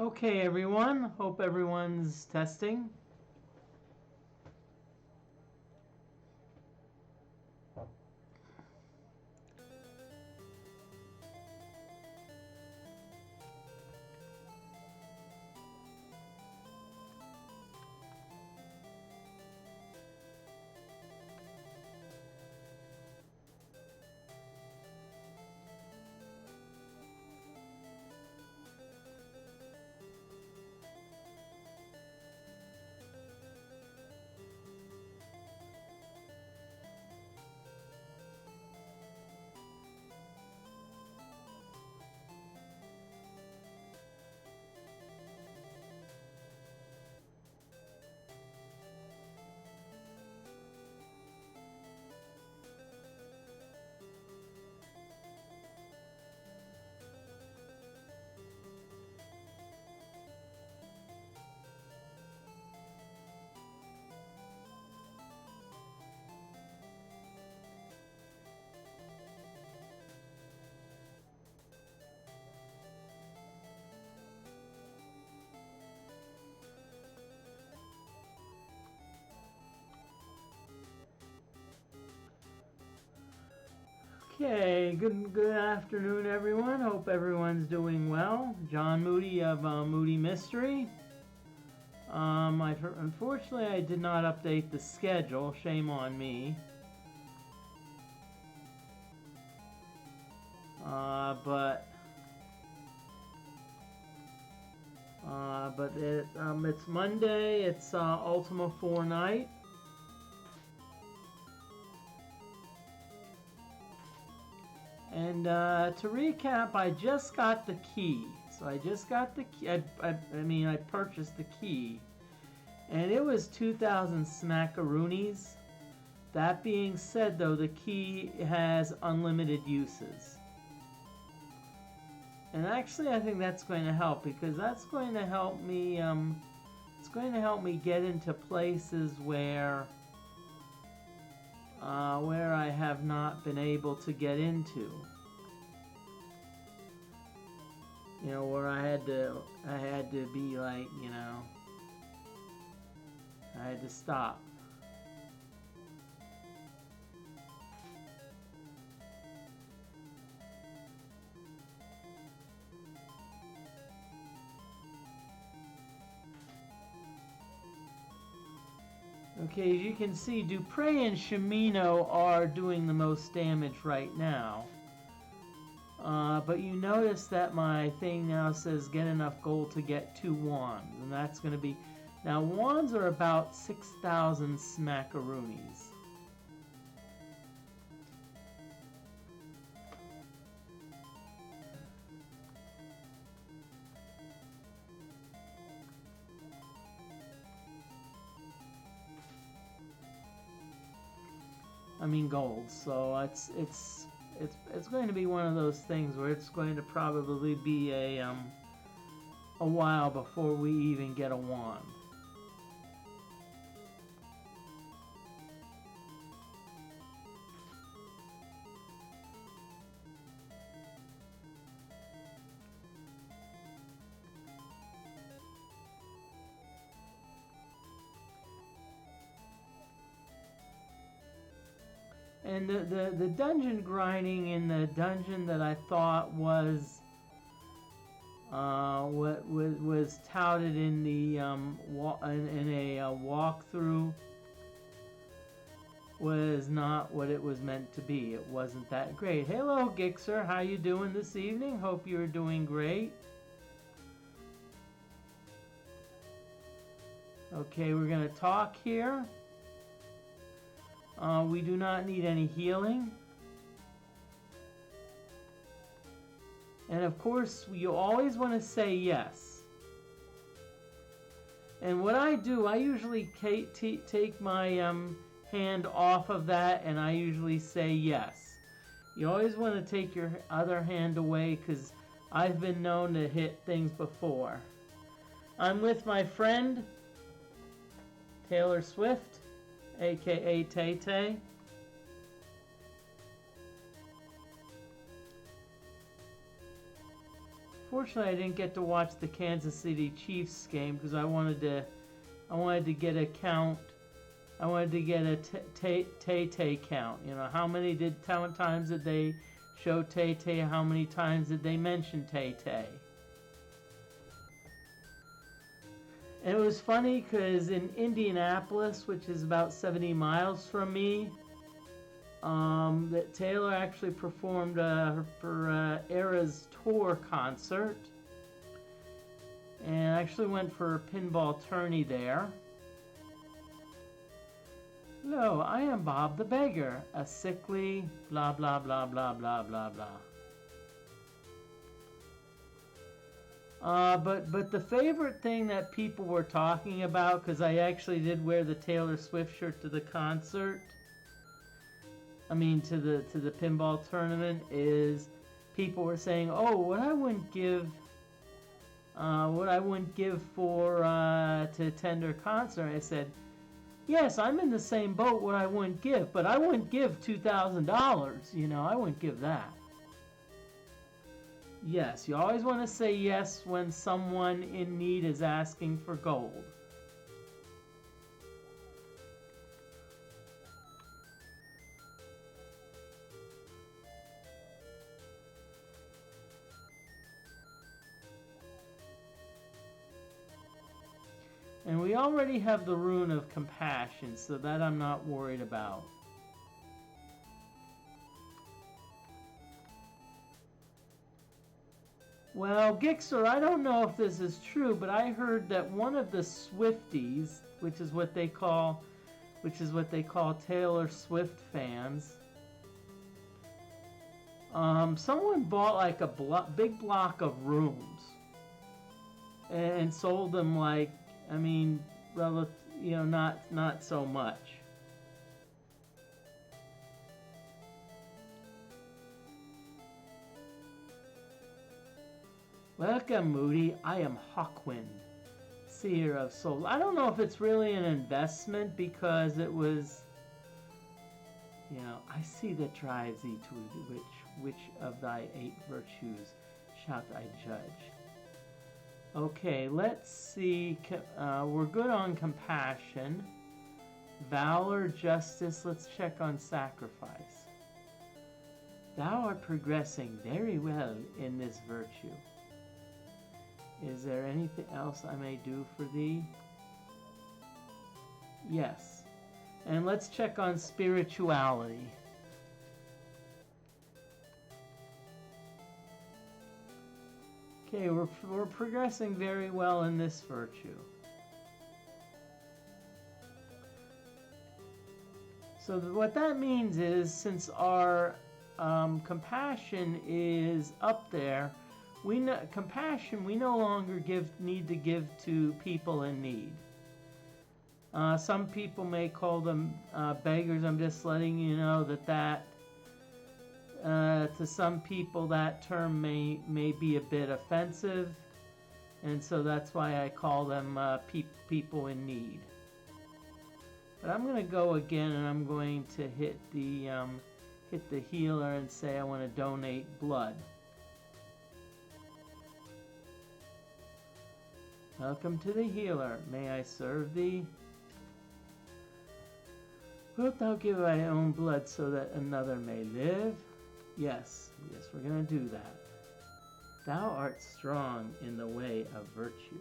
Okay, everyone. Hope everyone's testing. Okay, good afternoon, everyone. Hope everyone's doing well. John Moody of Moody Mystery. Unfortunately, I did not update the schedule. Shame on me. But it's Monday. It's Ultima 4 night. And to recap, I just got the key. So I just got the key. I purchased the key. And it was 2,000 smackaroonies. That being said, though, the key has unlimited uses. And actually, I think that's going to help, because that's going to help me. It's going to help me get into places where I have not been able to get into. You know, where I had to be like, you know, I had to stop. Okay, as you can see, Dupre and Shimino are doing the most damage right now. But you notice that my thing now says get enough gold to get 2 wands. And that's going to be... Now, wands are about 6,000 smackaroonies. I mean gold. So it's going to be one of those things where it's going to probably be a while before we even get a wand. And the dungeon grinding in the dungeon that I thought was what was touted in the in a walkthrough was not what it was meant to be. It wasn't that great. Hello, Gixer. How you doing this evening? Hope you're doing great. Okay, we're going to talk here. We do not need any healing. And of course, you always want to say yes. And what I do, I usually take my hand off of that, and I usually say yes. You always want to take your other hand away, because I've been known to hit things before. I'm with my friend, Taylor Swift, aka Tay Tay. unfortunately, I didn't get to watch the Kansas City Chiefs game because I wanted to get a count. I wanted to get a Tay count. You know, how many times did they show Tay? How many times did they mention Tay? And it was funny because in Indianapolis, which is about 70 miles from me, that Taylor actually performed for Era's tour concert, and actually went for a pinball tourney there. Hello, I am Bob the Beggar, a sickly blah blah blah blah blah blah blah. But the favorite thing that people were talking about, because I actually did wear the Taylor Swift shirt to the concert, I mean to the pinball tournament, is people were saying, oh, what I wouldn't give for to attend her concert. I said, yes, I'm in the same boat. What I wouldn't give, but I wouldn't give $2,000. You know, I wouldn't give that. Yes, you always want to say yes when someone in need is asking for gold. And we already have the rune of compassion, so that I'm not worried about. Well, Gixer, I don't know if this is true, but I heard that one of the Swifties, which is what they call Taylor Swift fans, someone bought like a big block of rooms and sold them, like, I mean, not so much. Welcome, Moody. I am Hawkwind, seer of souls. I don't know if it's really an investment because it was, I see that drives thee to which of thy 8 virtues shalt I judge? Okay, let's see. We're good on compassion, valor, justice. Let's check on sacrifice. Thou art progressing very well in this virtue. Is there anything else I may do for thee? Yes. And let's check on spirituality. Okay, we're progressing very well in this virtue. So what that means is, since our compassion is up there, we no longer need to give to people in need. Some people may call them beggars. I'm just letting you know that to some people that term may be a bit offensive, and so that's why I call them people in need. But I'm going to go again, and I'm going to hit the healer and say I want to donate blood. Welcome to the healer. May I serve thee? Wilt thou give thy own blood so that another may live? Yes, we're going to do that. Thou art strong in the way of virtue.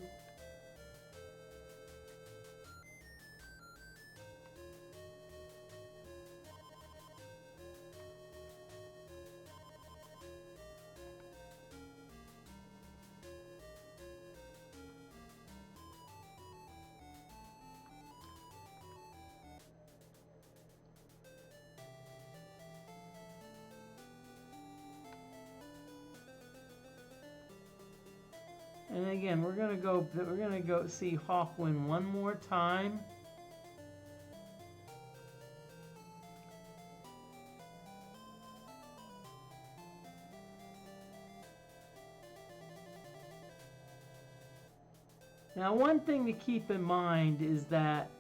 And again, we're gonna go see Hawkwind one more time. Now, one thing to keep in mind is that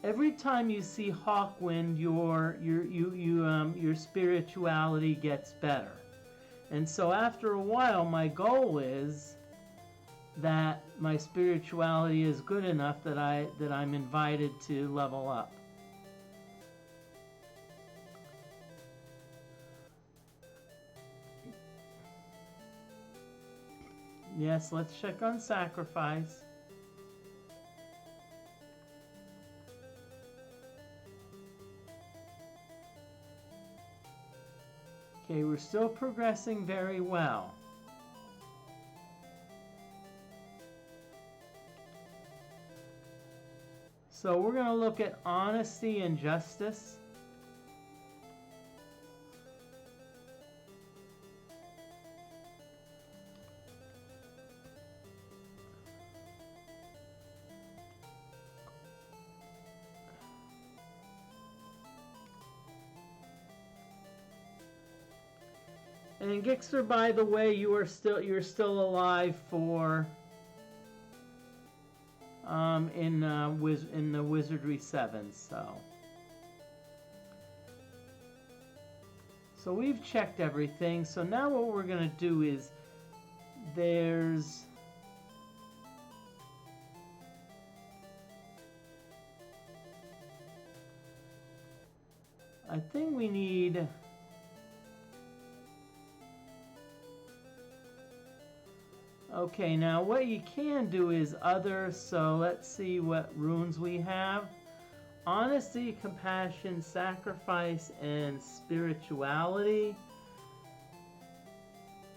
every time you see Hawkwind, your spirituality gets better. And so after a while, my goal is that my spirituality is good enough that I'm invited to level up. Yes, let's check on sacrifice. Okay, we're still progressing very well. So we're going to look at honesty and justice. And Gixter, by the way, you're still alive for in the Wizardry 7, so we've checked everything. So now what we're gonna do is I think we need okay, now what you can do is other, so let's see what runes we have. Honesty, compassion, sacrifice, and spirituality.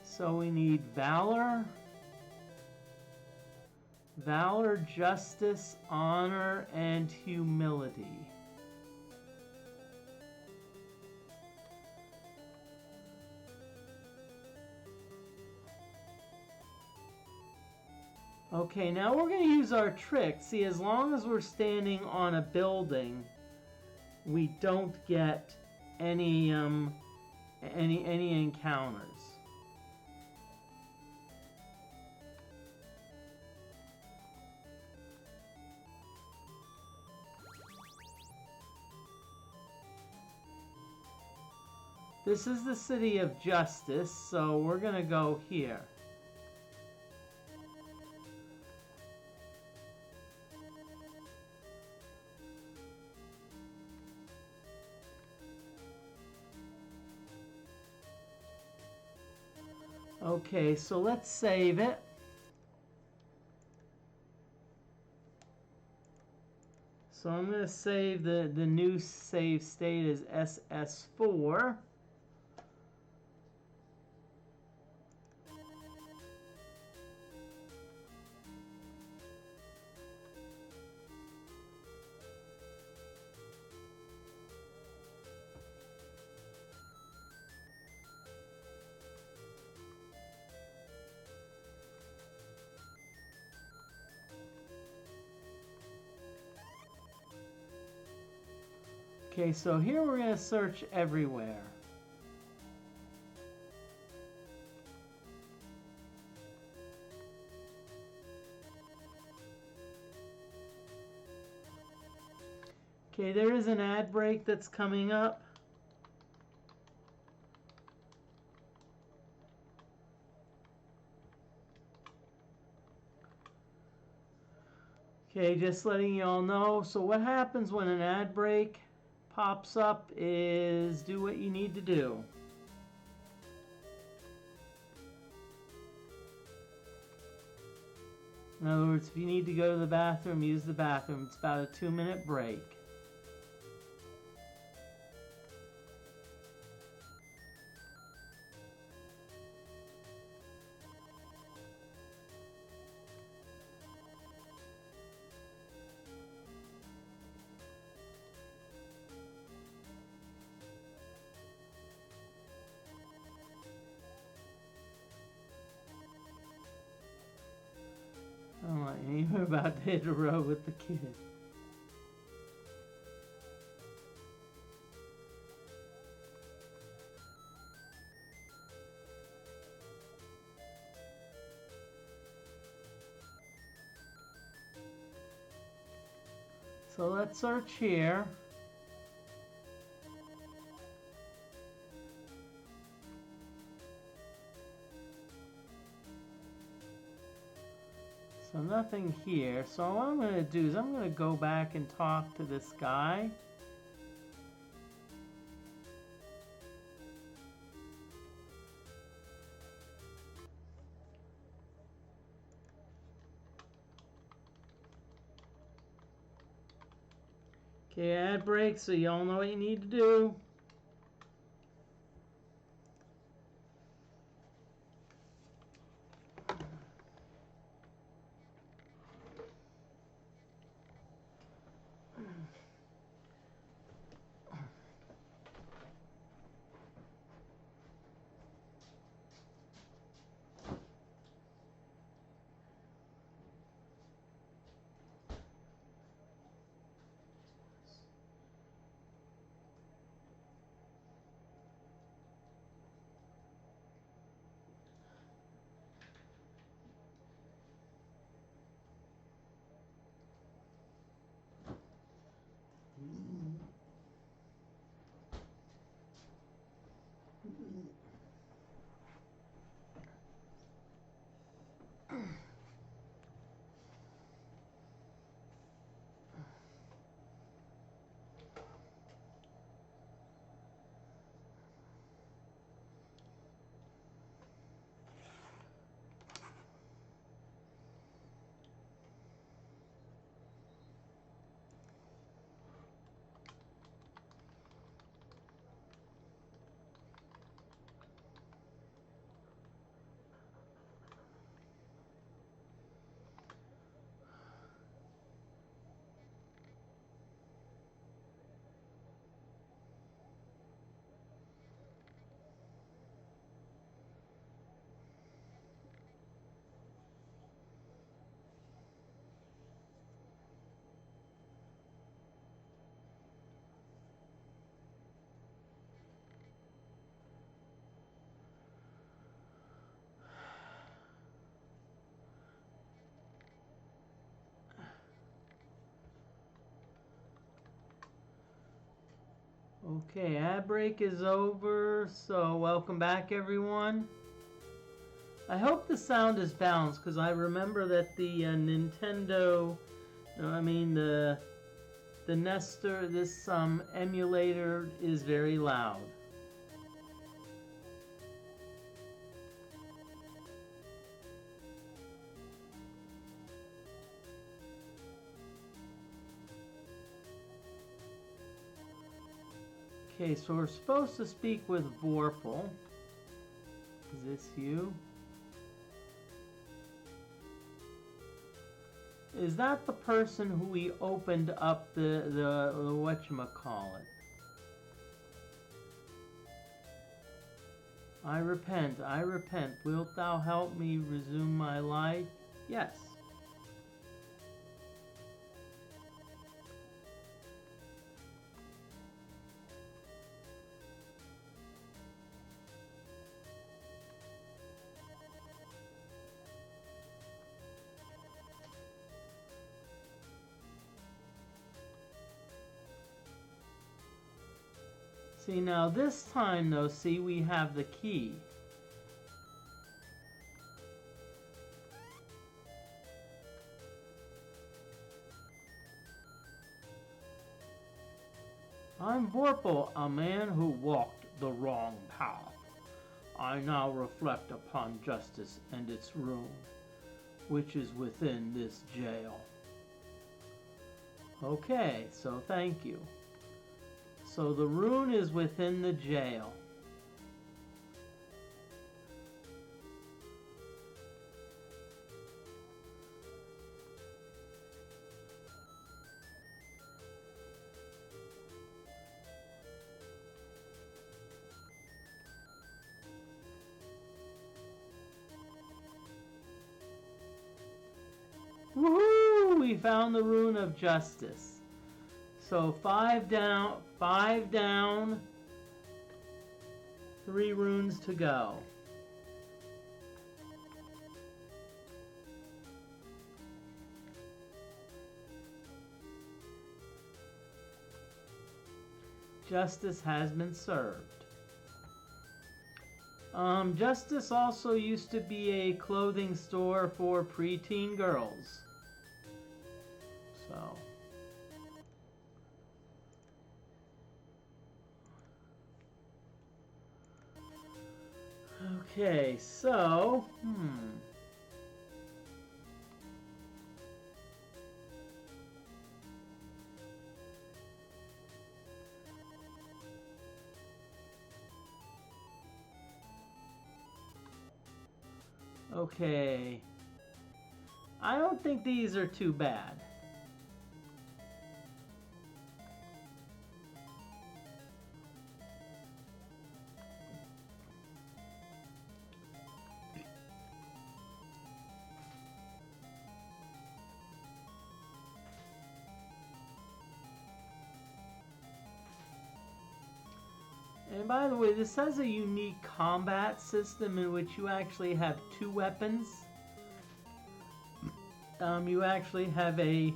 So we need valor, justice, honor, and humility. Okay, now we're going to use our trick. See, as long as we're standing on a building, we don't get any encounters. This is the City of Justice, so we're going to go here. Okay, so let's save it. So I'm going to save the new save state as SS4. Okay, so here we're going to search everywhere. Okay, there is an ad break that's coming up. Okay, just letting you all know. So what happens when an ad break pops up is do what you need to do. In other words, if you need to go to the bathroom, use the bathroom. It's about a 2-minute break. Oh, you were about to hit a road with the kid. So let's search here. So nothing here. So what I'm going to do is I'm going to go back and talk to this guy. Okay, ad break, so y'all know what you need to do. Okay, ad break is over, so welcome back everyone. I hope the sound is balanced because I remember that the Nintendo, the Nestor, this emulator is very loud. Okay, so we're supposed to speak with Vorpal. Is this you? Is that the person who we opened up the whatchamacallit? I repent, wilt thou help me resume my life? Yes. See, now this time though, see, we have the key. I'm Vorpal, a man who walked the wrong path. I now reflect upon justice and its ruin, which is within this jail. Okay, so thank you. So the rune is within the jail. Woohoo! We found the rune of justice. So 5 down, 3 runes to go. Justice has been served. Justice also used to be a clothing store for preteen girls. So. Okay, so, Okay. I don't think these are too bad. And by the way, this has a unique combat system in which you actually have two weapons. You actually have a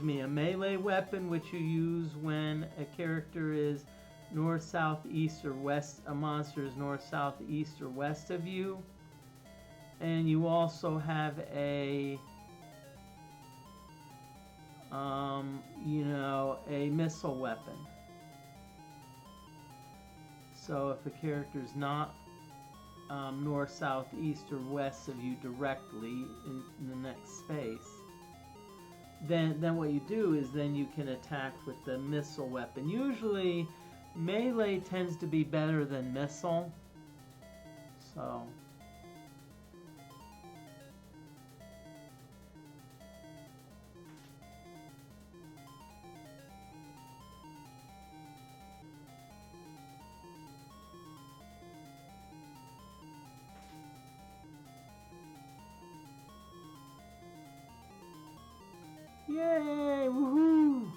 melee weapon which you use when a character is north, south, east, or west. A monster is north, south, east, or west of you. And you also have a a missile weapon. So if a character is not north, south, east, or west of you directly in the next space, then what you do is then you can attack with the missile weapon. Usually melee tends to be better than missile. So yay! Woohoo!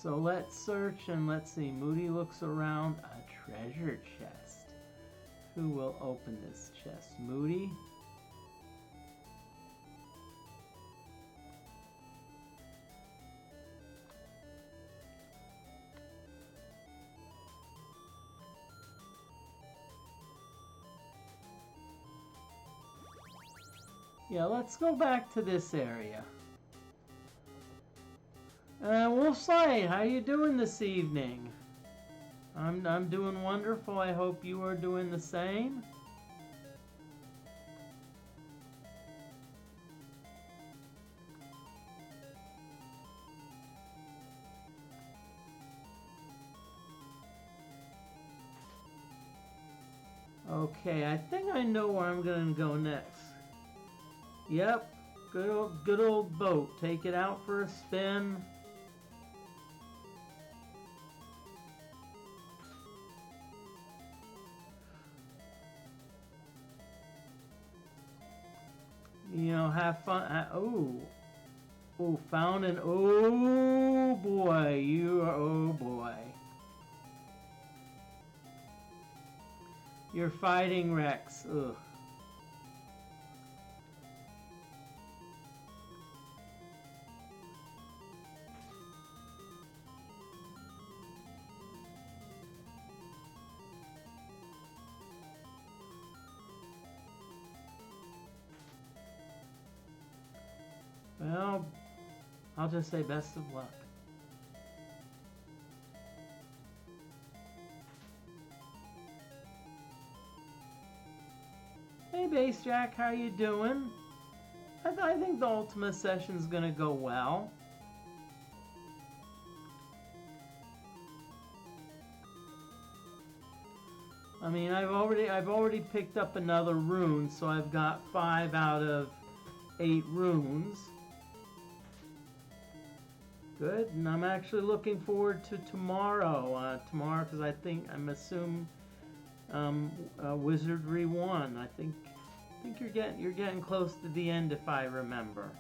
So let's search and let's see. Moody looks around. A treasure chest. Who will open this chest? Moody? Yeah, let's go back to this area. Wolfsight, how you doing this evening? I'm doing wonderful. I hope you are doing the same. Okay, I think I know where I'm gonna go next. Yep, good old boat. Take it out for a spin. Have fun. Oh, found an. Oh boy, oh boy. You're fighting Rex. Ugh. Well, I'll just say best of luck. Hey, Bass Jack, how you doing? I think the Ultima session's gonna go well. I mean, I've already picked up another rune, so I've got 5 out of 8 runes. Good, and I'm actually looking forward to tomorrow. Because I'm assuming Wizardry 1. I think you're getting close to the end if I remember.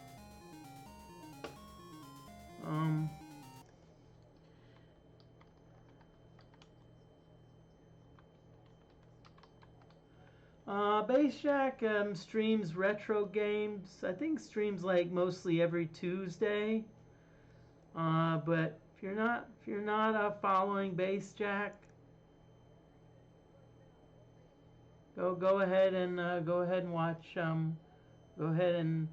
Bass Jack streams retro games. I think streams like mostly every Tuesday. But if you're not following Bass Jack, go ahead and watch. Go ahead and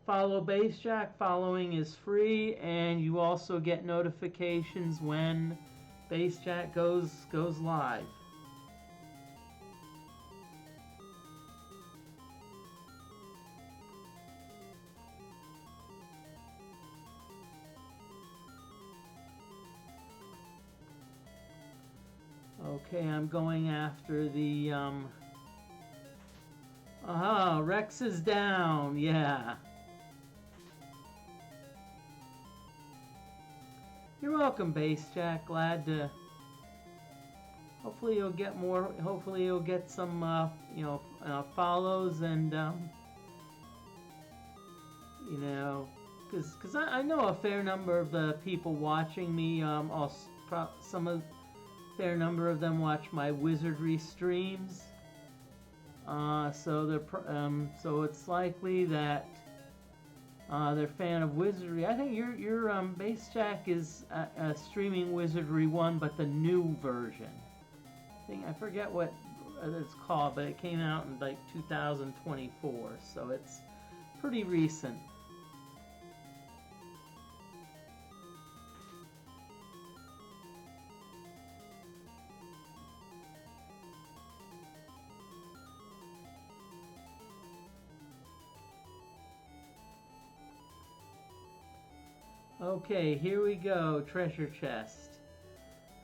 follow Bass Jack. Following is free, and you also get notifications when Bass Jack goes live. Okay, I'm going after the aha, Rex is down. Yeah. You're welcome, Bass Jack. Glad to. Hopefully you'll get more. Hopefully you'll get some, follows and because I know a fair number of the people watching me. Fair number of them watch my wizardry streams. So it's likely that they're a fan of wizardry. I think your Bass Jack is streaming Wizardry 1, but the new version. I forget what it's called, but it came out in like 2024, so it's pretty recent. Okay, here we go. Treasure chest.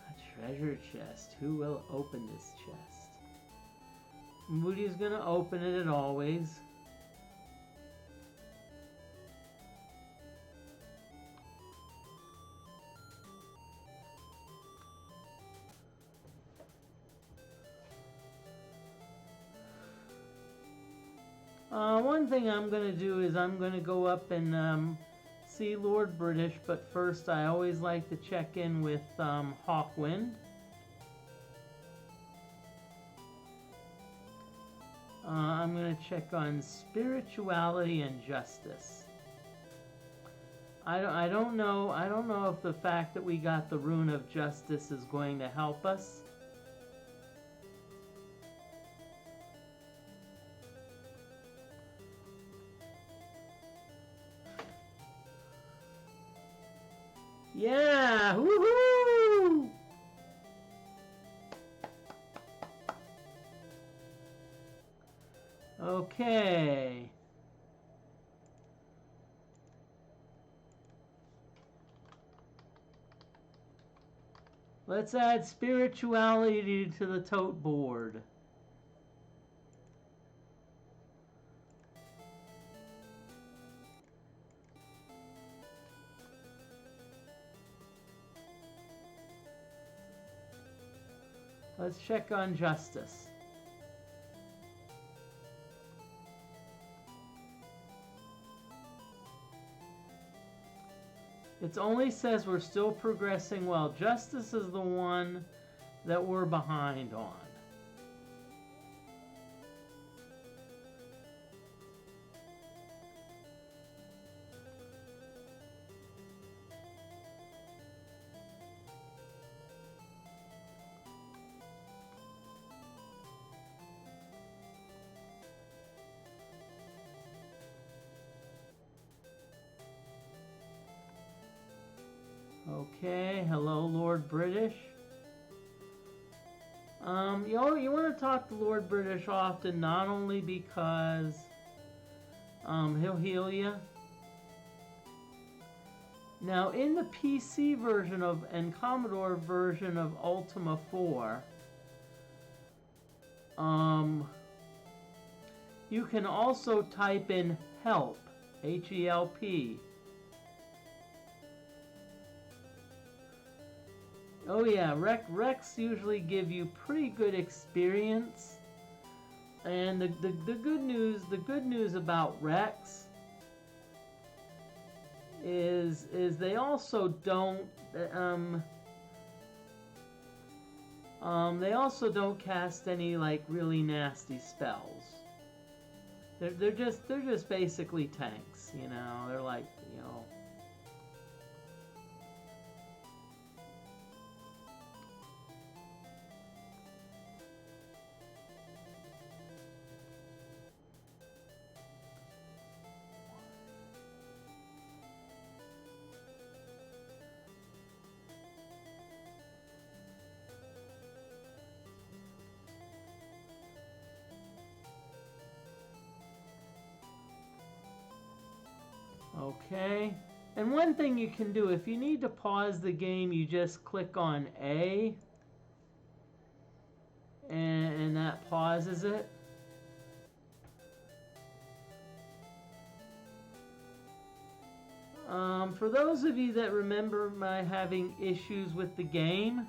A treasure chest. Who will open this chest? Moody's gonna open it as always. One thing I'm gonna do is I'm gonna go up and see Lord British, but first I always like to check in with Hawkwind. I'm going to check on spirituality and justice. I don't know if the fact that we got the Rune of Justice is going to help us. Yeah! Woohoo! Okay. Let's add spirituality to the tote board. Let's check on justice. It only says we're still progressing well. Justice is the one that we're behind on. Okay, hello, Lord British. You want to talk to Lord British often, not only because he'll heal you. Now, in the PC version and Commodore version of Ultima 4, you can also type in help, H-E-L-P. Oh yeah, Rex usually give you pretty good experience, and the good news about Rex is they also don't cast any like really nasty spells. They're just basically tanks, you know. They're like, you know. Okay. And one thing you can do, if you need to pause the game, you just click on A, and that pauses it. For those of you that remember my having issues with the game,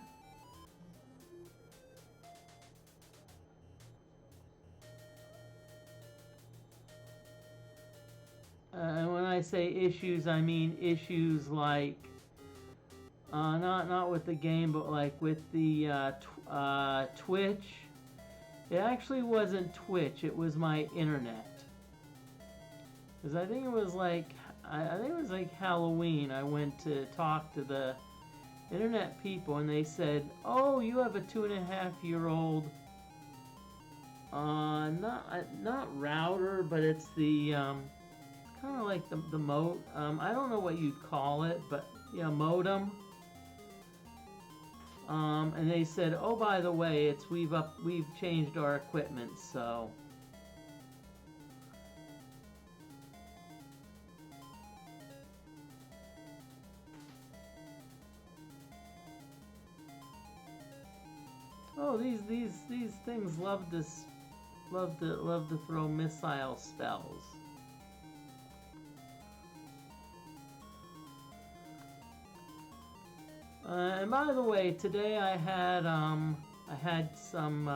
and when I say issues, I mean issues like not with the game, but like with the Twitch. It actually wasn't Twitch; it was my internet. Because I think it was like Halloween. I went to talk to the internet people, and they said, "Oh, you have a 2.5-year-old." Not router, but it's the kind of like the mode. I don't know what you'd call it, but yeah, modem. And they said, "Oh, by the way, we've changed our equipment, so." Oh, these things love to throw missile spells. And by the way, today I had some.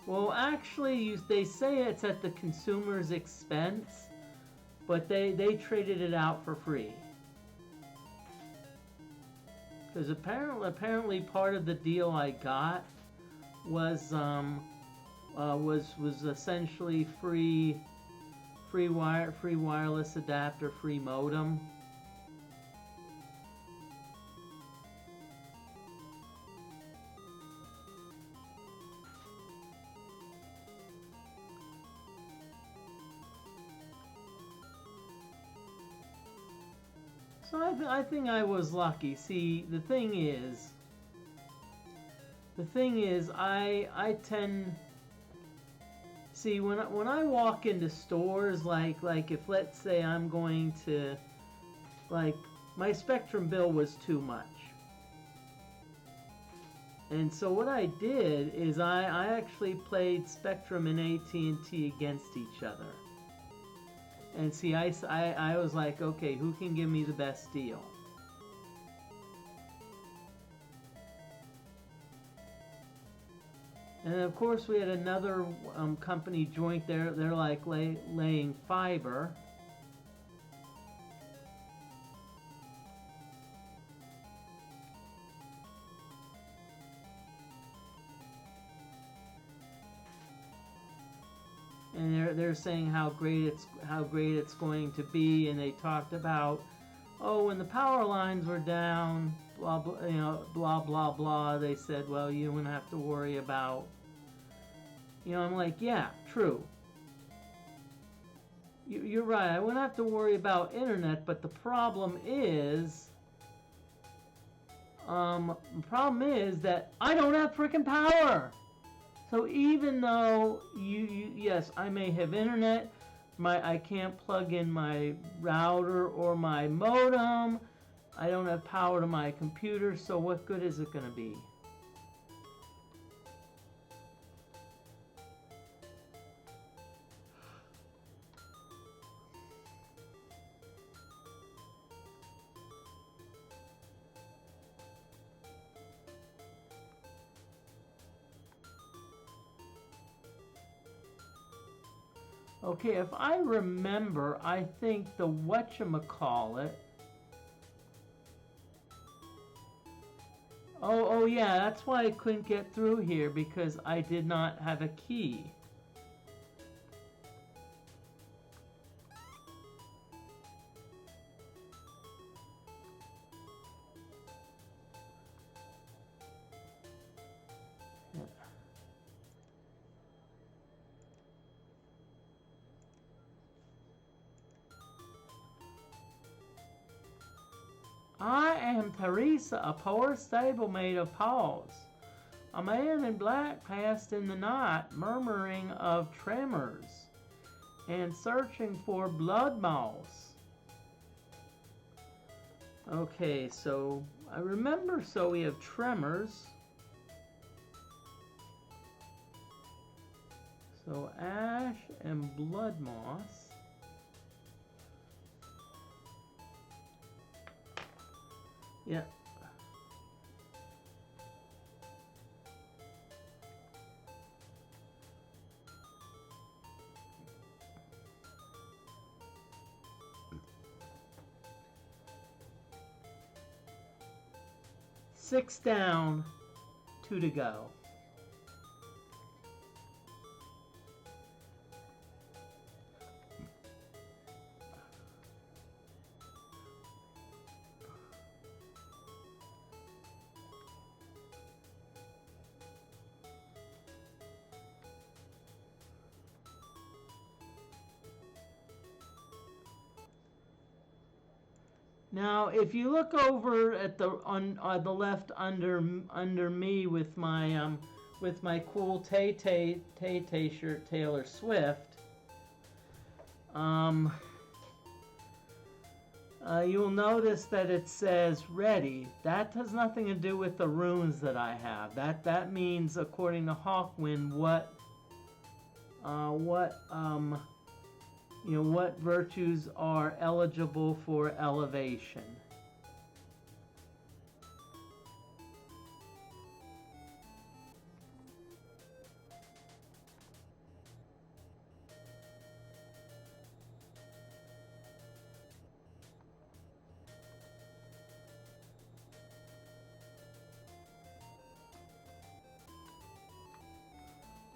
Well, actually, they say it's at the consumer's expense, but they traded it out for free. Because apparently part of the deal I got was essentially free wireless adapter, free modem. So I think I was lucky. See, the thing is, I tend, see, when I walk into stores, like if let's say I'm going to, like, my Spectrum bill was too much, and so what I did is I actually played Spectrum and AT&T against each other. And see, I was like, okay, who can give me the best deal? And of course, we had another company joint there. They're like laying fiber. And they're saying how great it's going to be, and they talked about, oh, when the power lines were down, blah blah, blah blah blah. They said, well, you wouldn't have to worry about, I'm like, yeah, true. You're right. I wouldn't have to worry about internet, but the problem is that I don't have freaking power. So even though yes, I may have internet, I can't plug in my router or my modem. I don't have power to my computer, so what good is it going to be? Okay, if I remember, I think the whatchamacallit. Oh yeah, that's why I couldn't get through here, because I did not have a key. I am Teresa, a poor stablemate of Paul's. A man in black passed in the night, murmuring of tremors. and searching for blood mouse. Okay, so I remember, so we have tremors. So ash and blood moss. Yeah. Six down, two to go. Now, if you look over at the on the left under me with my cool Tay shirt, Taylor Swift, you'll notice that it says ready. That has nothing to do with the runes that I have. That means, according to Hawkwind, what virtues are eligible for elevation.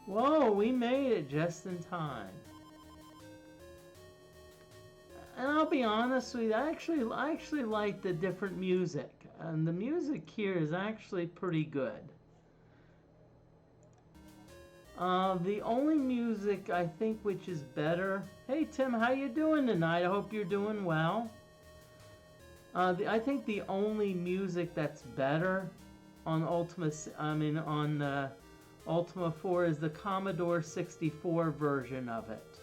Whoa, we made it just in time. And I'll be honest with you, I actually like the different music. And the music here is actually pretty good. The only music I think which is better... Hey Tim, how you doing tonight? I hope you're doing well. I think the only music that's better on Ultima 4 is the Commodore 64 version of it.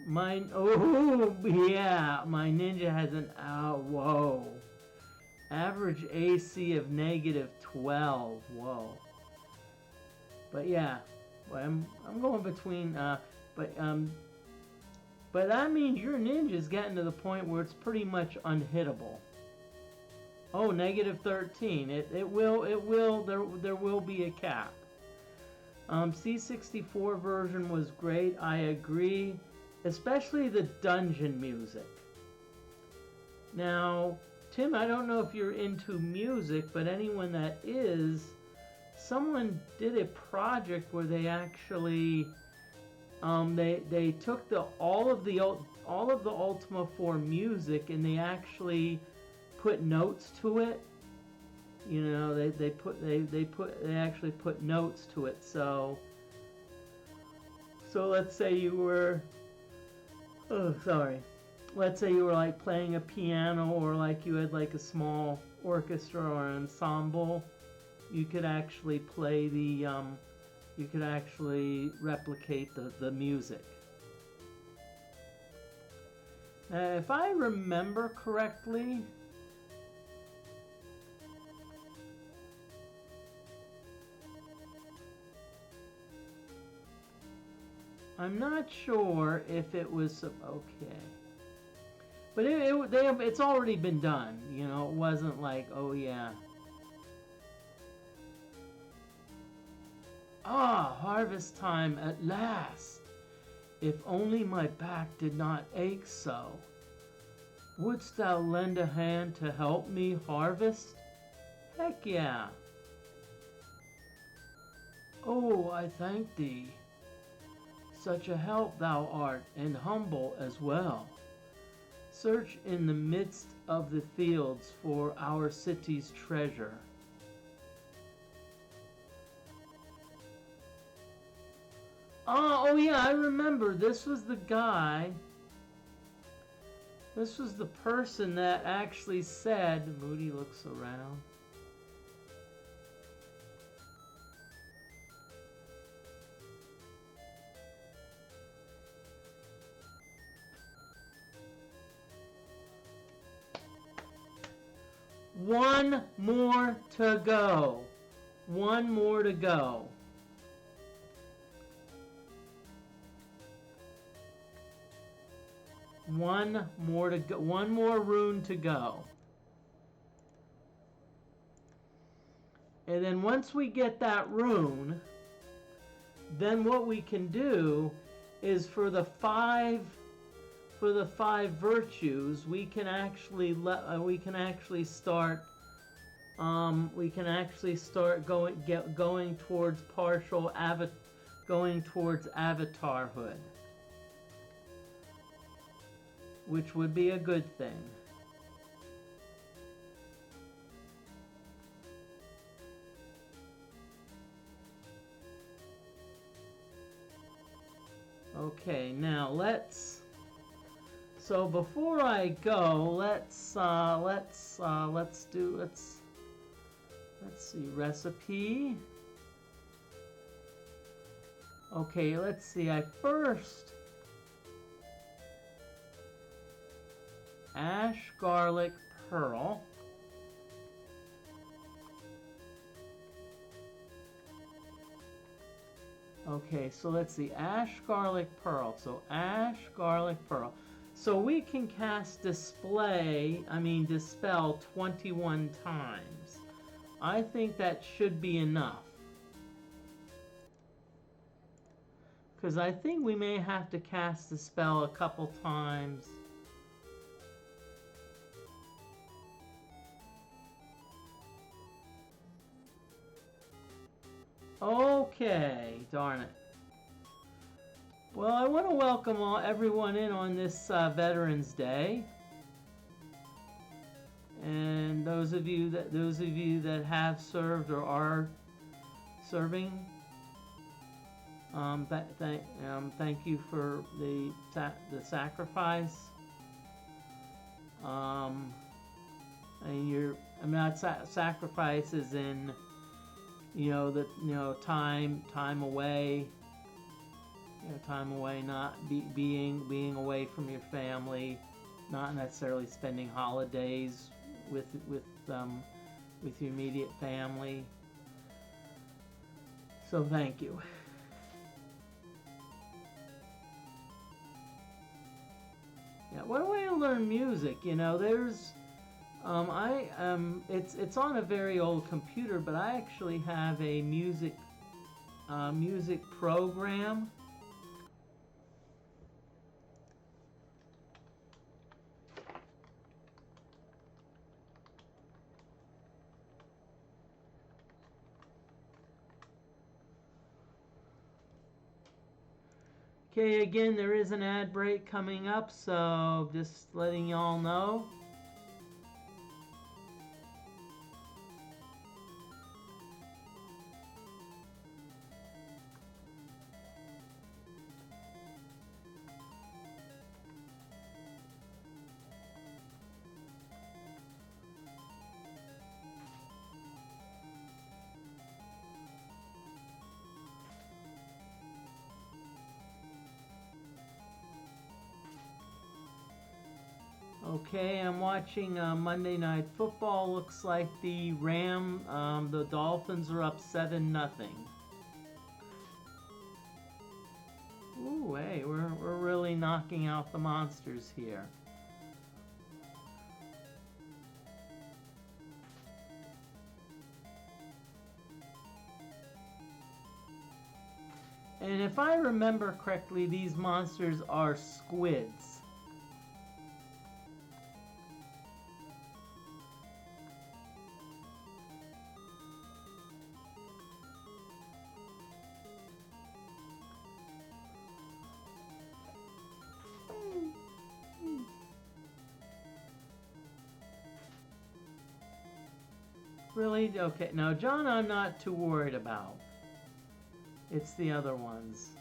My Ninja has an average AC of -12. Whoa. But yeah, I'm going between but that means your Ninja's getting to the point where it's pretty much unhittable. Oh, -13. There will be a cap. C64 version was great, I agree. Especially the dungeon music. Now, Tim, I don't know if you're into music, but anyone that is, someone did a project where they actually they took all of the Ultima 4 music and they actually put notes to it. You know, they actually put notes to it. So let's say you were let's say you were like playing a piano, or like you had like a small orchestra or ensemble, you could actually play the you could actually replicate the music. If I remember correctly, I'm not sure if it was okay, but it's already been done. You know, it wasn't like, oh yeah. Ah, harvest time at last. If only my back did not ache so. Wouldst thou lend a hand to help me harvest? Heck yeah. Oh, I thank thee. Such a help thou art, and humble as well. Search in the midst of the fields for our city's treasure. Oh yeah, I remember. This was the guy. This was the person that actually said, Moody looks around. one more to go. One more to go. One more to go. One more rune to go. And then once we get that rune, then what we can do is for the five virtues, we can actually start going towards avatarhood, which would be a good thing. Okay, now so before I go, let's see, recipe. Okay, let's see, I first ash garlic pearl. Okay, so let's see, ash garlic pearl. So ash garlic pearl. So we can cast dispel 21 times. I think that should be enough. Because I think we may have to cast the spell a couple times. Okay, darn it. Well, I want to welcome everyone in on this Veterans Day, and those of you that have served or are serving. Thank you for the sacrifice. And not sacrifices in time away. Time away, not being away from your family, not necessarily spending holidays with your immediate family. So thank you. Yeah, what a way to learn music. There's it's on a very old computer, but I actually have a music program. Okay, again, there is an ad break coming up, so just letting y'all know. Okay, I'm watching Monday Night Football. Looks like the Dolphins are up 7-0. Ooh, hey, we're really knocking out the monsters here. And if I remember correctly, these monsters are squids. Really? Okay, now John I'm not too worried about. It's the other ones.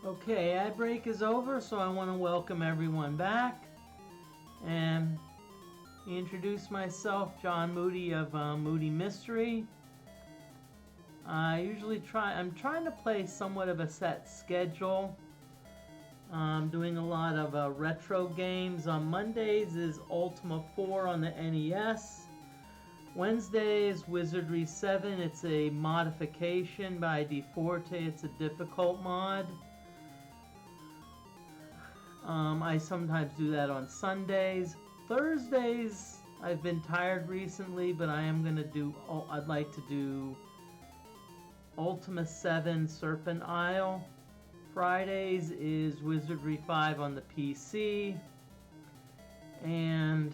Okay, ad break is over, so I want to welcome everyone back and introduce myself, John Moody of Moody Mystery. I'm trying to play somewhat of a set schedule. I'm doing a lot of retro games. On Mondays is Ultima 4 on the NES. Wednesdays, Wizardry 7. It's a modification by DeForte. It's a difficult mod. I sometimes do that on Sundays. Thursdays, I've been tired recently, but I'd like to do Ultima 7 Serpent Isle. Fridays is Wizardry 5 on the PC. And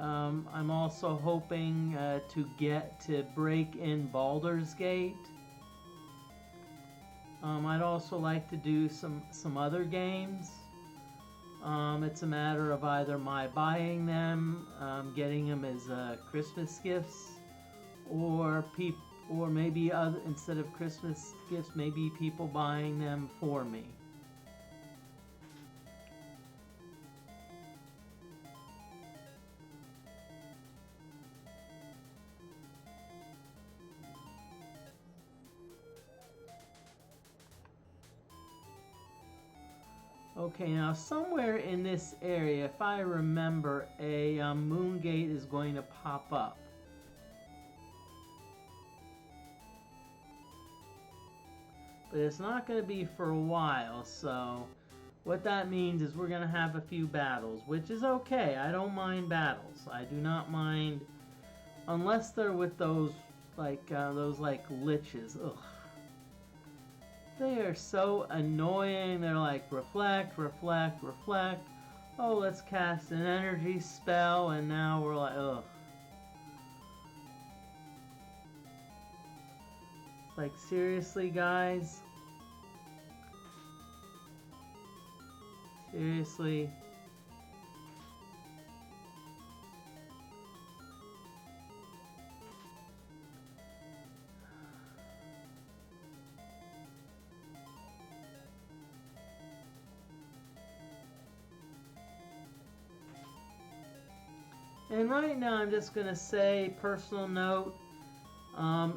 I'm also hoping to break in Baldur's Gate. I'd also like to do some other games. It's a matter of either my buying them, getting them as Christmas gifts, or maybe instead of Christmas gifts, maybe people buying them for me. Okay, now somewhere in this area, if I remember, a moon gate is going to pop up. But it's not going to be for a while, so what that means is we're going to have a few battles, which is okay. I don't mind battles. I do not mind, unless they're with those liches. Ugh. They are so annoying. They're like, reflect, reflect, reflect. Oh, let's cast an energy spell, and now we're like, ugh. Like, seriously, guys? Seriously? And right now I'm just going to say, personal note,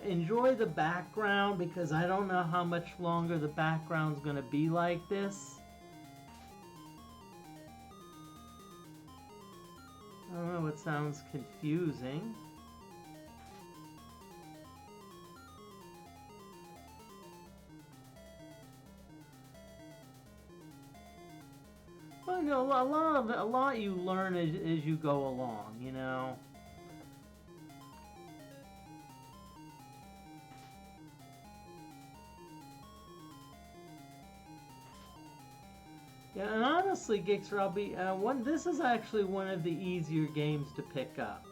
enjoy the background because I don't know how much longer the background's going to be like this. I don't know, it sounds confusing. Well, you know, a lot you learn as you go along, you know. Yeah, and honestly, Gixer, this is actually one of the easier games to pick up.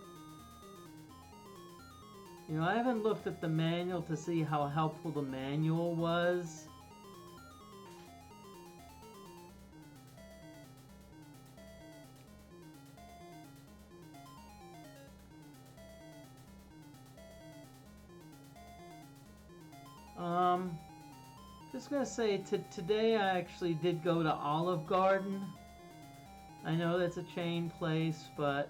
You know, I haven't looked at the manual to see how helpful the manual was. Just gonna say, today I actually did go to Olive Garden. I know that's a chain place, but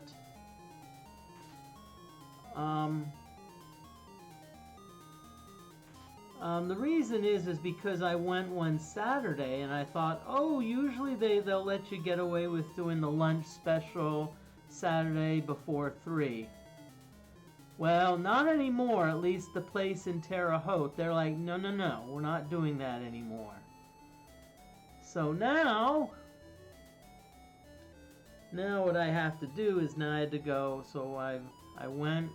the reason is because I went one Saturday and I thought, oh, usually they'll let you get away with doing the lunch special Saturday before 3. Well, not anymore, at least the place in Terre Haute. They're like, no, no, no, we're not doing that anymore. So now what I have to do is now I had to go, so I went.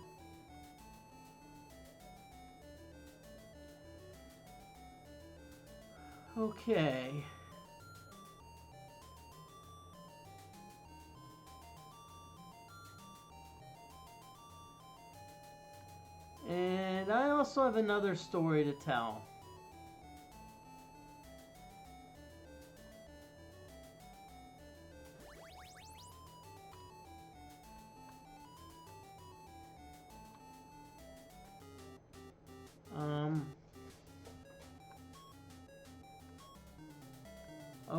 Okay. And I also have another story to tell.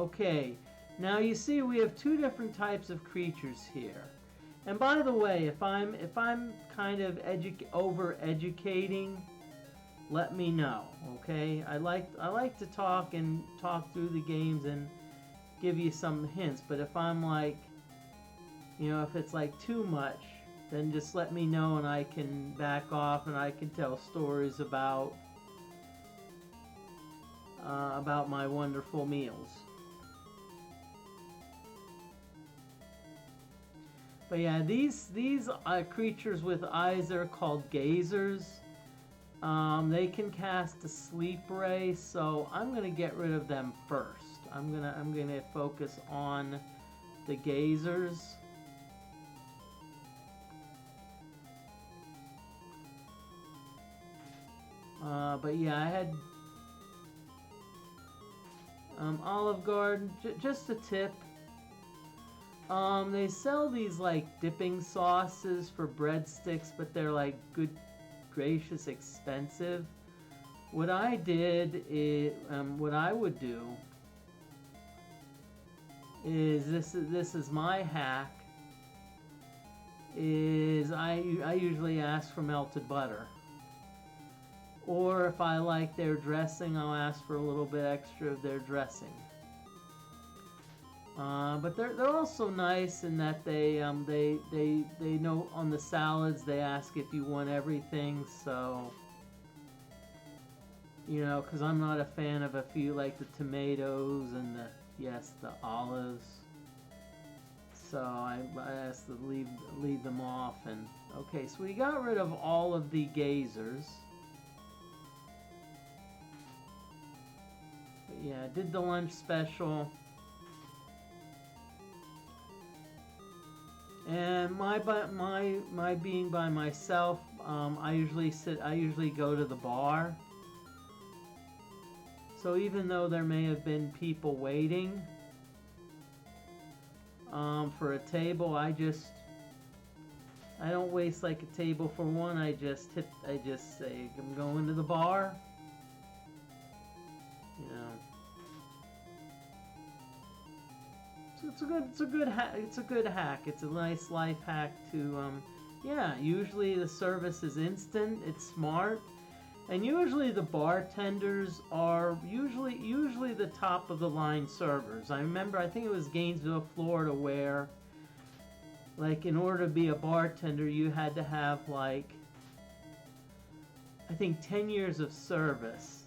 Okay, now you see we have two different types of creatures here. And by the way, if I'm kind of over educating, let me know. Okay, I like to talk through the games and give you some hints. But if I'm like, if it's like too much, then just let me know and I can back off and I can tell stories about my wonderful meals. But yeah, these creatures with eyes are called gazers. They can cast a sleep ray, so I'm gonna get rid of them first. I'm gonna focus on the gazers. But yeah, I had Olive Garden. Just a tip. They sell these like dipping sauces for breadsticks, but they're like good gracious expensive. What I did is, what I would do is this is my hack. Is I usually ask for melted butter, or if I like their dressing, I'll ask for a little bit extra of their dressing. But they're also nice in that they know on the salads they ask if you want everything, so because I'm not a fan of a few like the tomatoes and the olives, so I asked to leave them off. And okay, so we got rid of all of the gazers. But yeah, did the lunch special. And my being by myself, I usually go to the bar. So even though there may have been people waiting for a table, I don't waste like a table for one. I just say I'm going to the bar. It's a good hack. It's a nice life hack to yeah, usually the service is instant, it's smart, and usually the bartenders are usually the top of the line servers. I remember, I think it was Gainesville, Florida, where like in order to be a bartender you had to have like I think 10 years of service.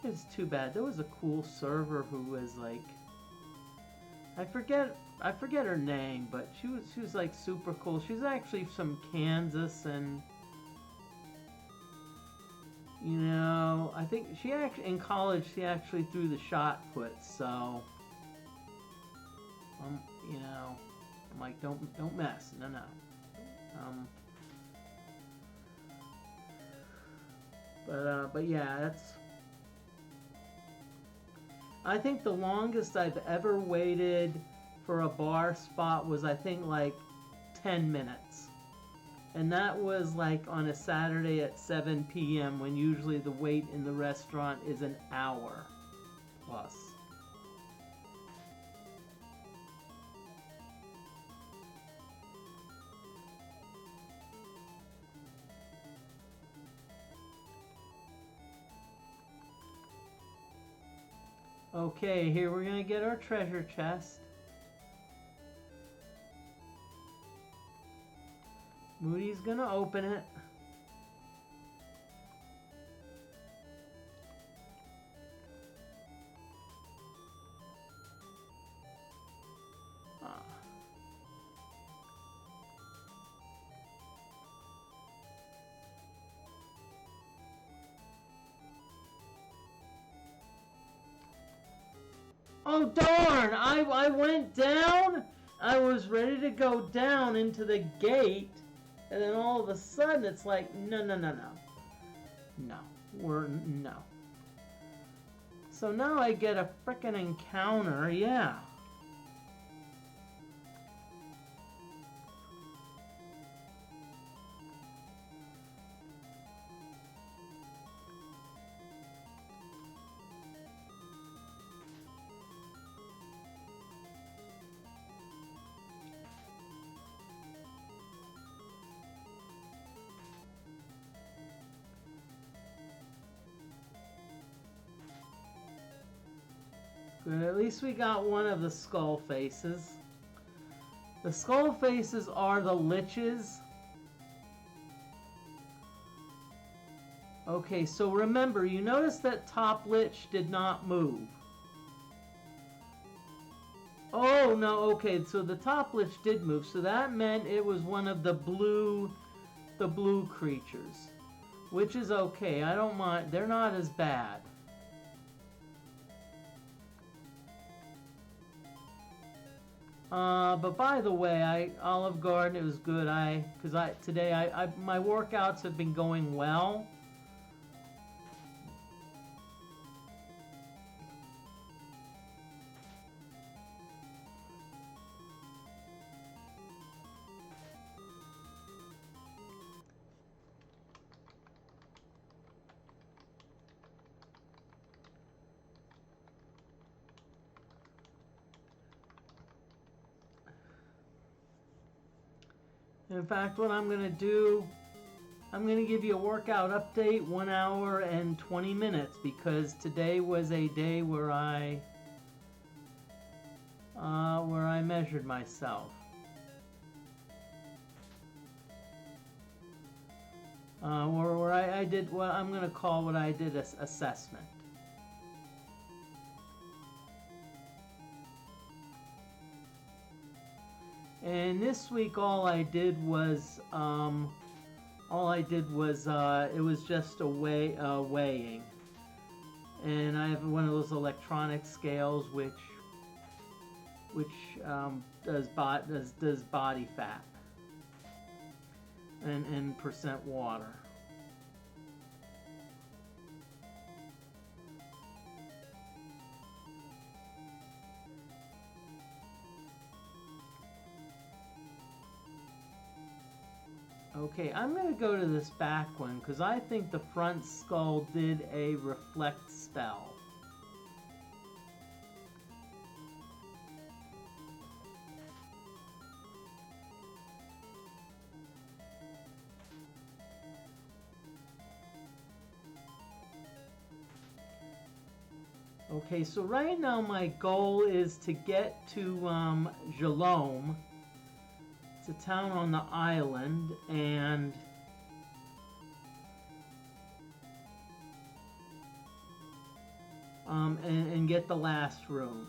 It's too bad. There was a cool server who was like, I forget her name, but she was like super cool. She's actually from Kansas, and I think she actually in college she actually threw the shot put. So I'm like, don't mess. No. But yeah, that's. I think the longest I've ever waited for a bar spot was I think like 10 minutes. And that was like on a Saturday at 7 p.m. when usually the wait in the restaurant is an hour plus. Okay, here we're gonna get our treasure chest. Moody's gonna open it. Oh darn! I went down. I was ready to go down into the gate, and then all of a sudden it's like no. So now I get a frickin' encounter. Yeah. Good, at least we got one of the skull faces. The skull faces are the liches. Okay, so remember, you notice that top lich did not move. Oh, no, okay, so the top lich did move, so that meant it was one of the blue creatures. Which is okay, I don't mind, they're not as bad. But by the way, Olive Garden, it was good. Today my workouts have been going well. In fact, what I'm going to do, I'm going to give you a workout update, 1 hour and 20 minutes, because today was a day where I measured myself. Where I did what I'm going to call what I did as assessment. And this week, all I did was it was just a weighing, and I have one of those electronic scales which does body fat and percent water. Okay, I'm going to go to this back one because I think the front skull did a reflect spell. Okay, so right now my goal is to get to Jalom. It's a town on the island, and get the last rune.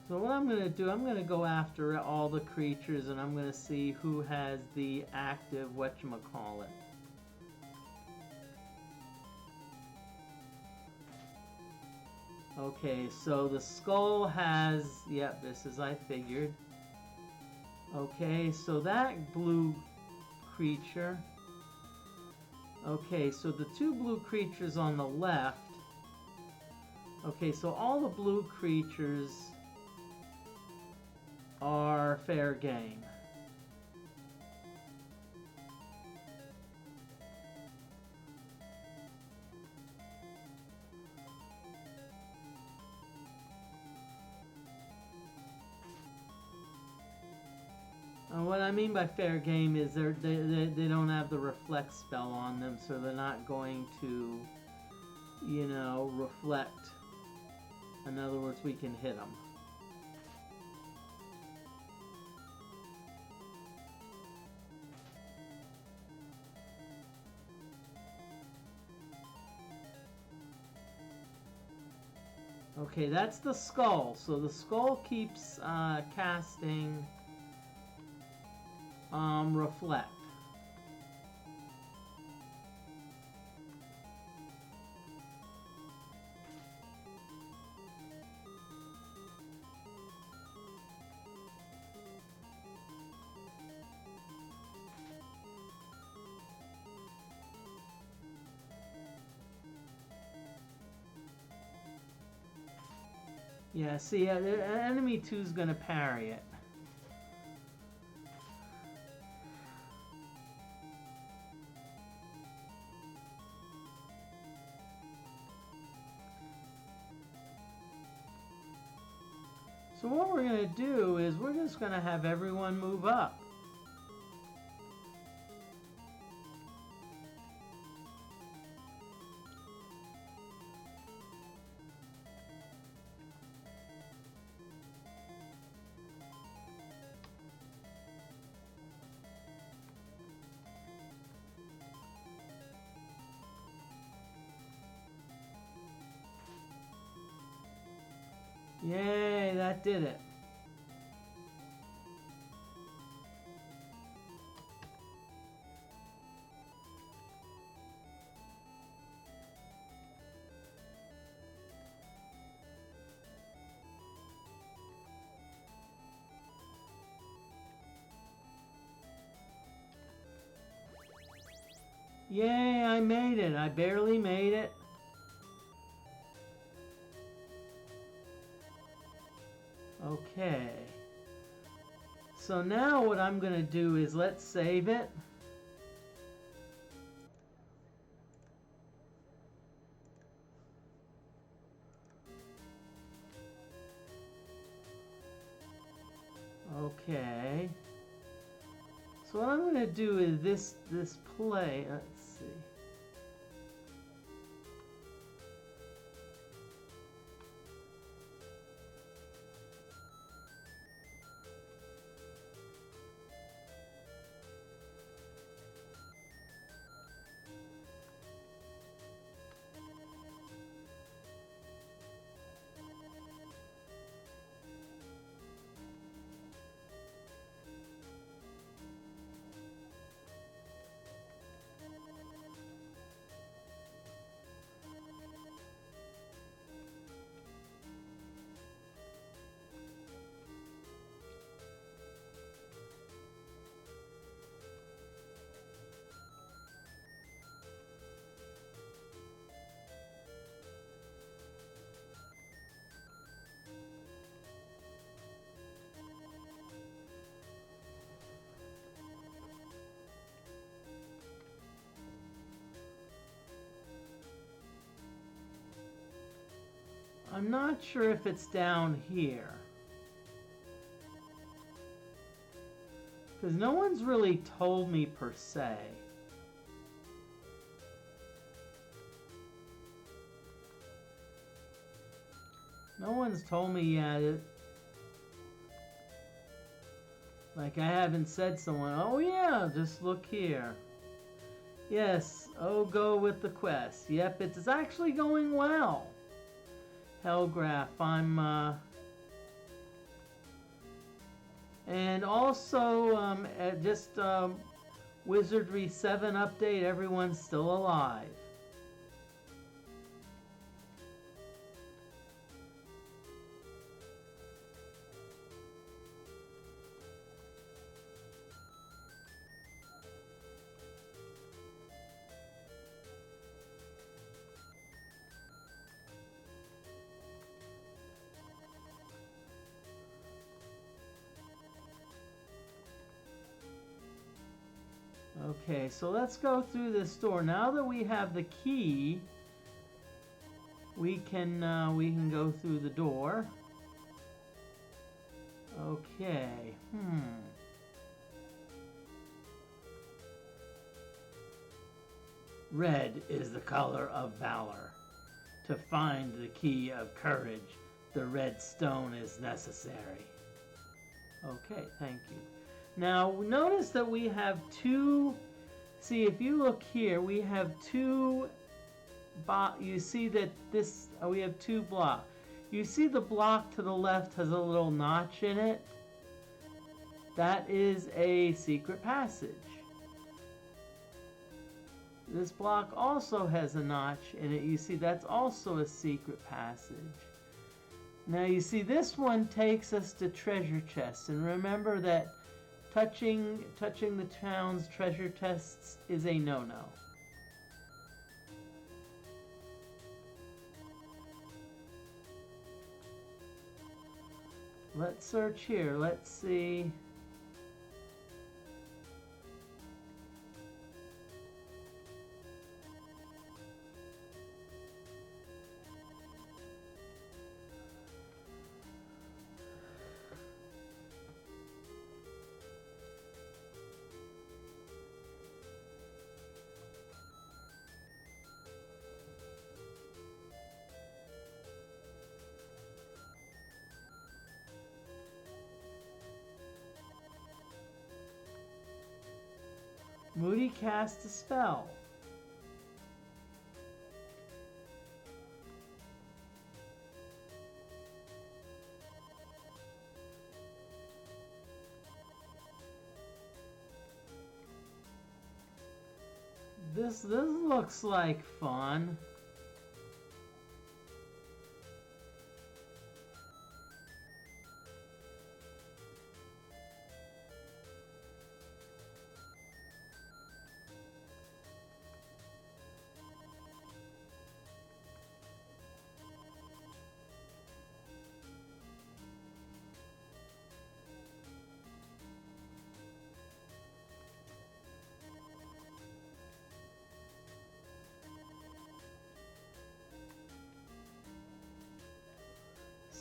So what I'm going to do, I'm going to go after all the creatures, and I'm going to see who has the active whatchamacallit. Okay, so the skull has, yep, this is I figured. Okay, so that blue creature. Okay, so the two blue creatures on the left. Okay, so all the blue creatures are fair game. What I mean by fair game is they don't have the reflect spell on them, so they're not going to, you know, reflect. In other words, we can hit them. Okay, that's the skull. So the skull keeps casting reflect. Yeah, see, enemy 2 is going to parry it. So So what we're going to do is we're just going to have everyone move up. Yay, that did it. Yay, I made it. I barely made it. Okay. So now what I'm going to do is let's save it. Okay. So what I'm going to do is this play. Let's see. I'm not sure if it's down here. Because no one's really told me per se. No one's told me yet. Like I haven't said someone, oh yeah, just look here. Yes, oh go with the quest. Yep, it's actually going well. Hellgraph, and also just Wizardry 7 update, everyone's still alive. Okay, so let's go through this door. Now that we have the key, we can go through the door. Okay. Red is the color of valor. To find the key of courage, the red stone is necessary. Okay, thank you. Now, notice that we have two, see if you look here, we have two, you see that this, we have two blocks. You see the block to the left has a little notch in it? That is a secret passage. This block also has a notch in it. You see that's also a secret passage. Now you see this one takes us to treasure chests, and remember that touching the town's treasure chests is a no-no. Let's search here. Let's see. Moody cast a spell. This looks like fun.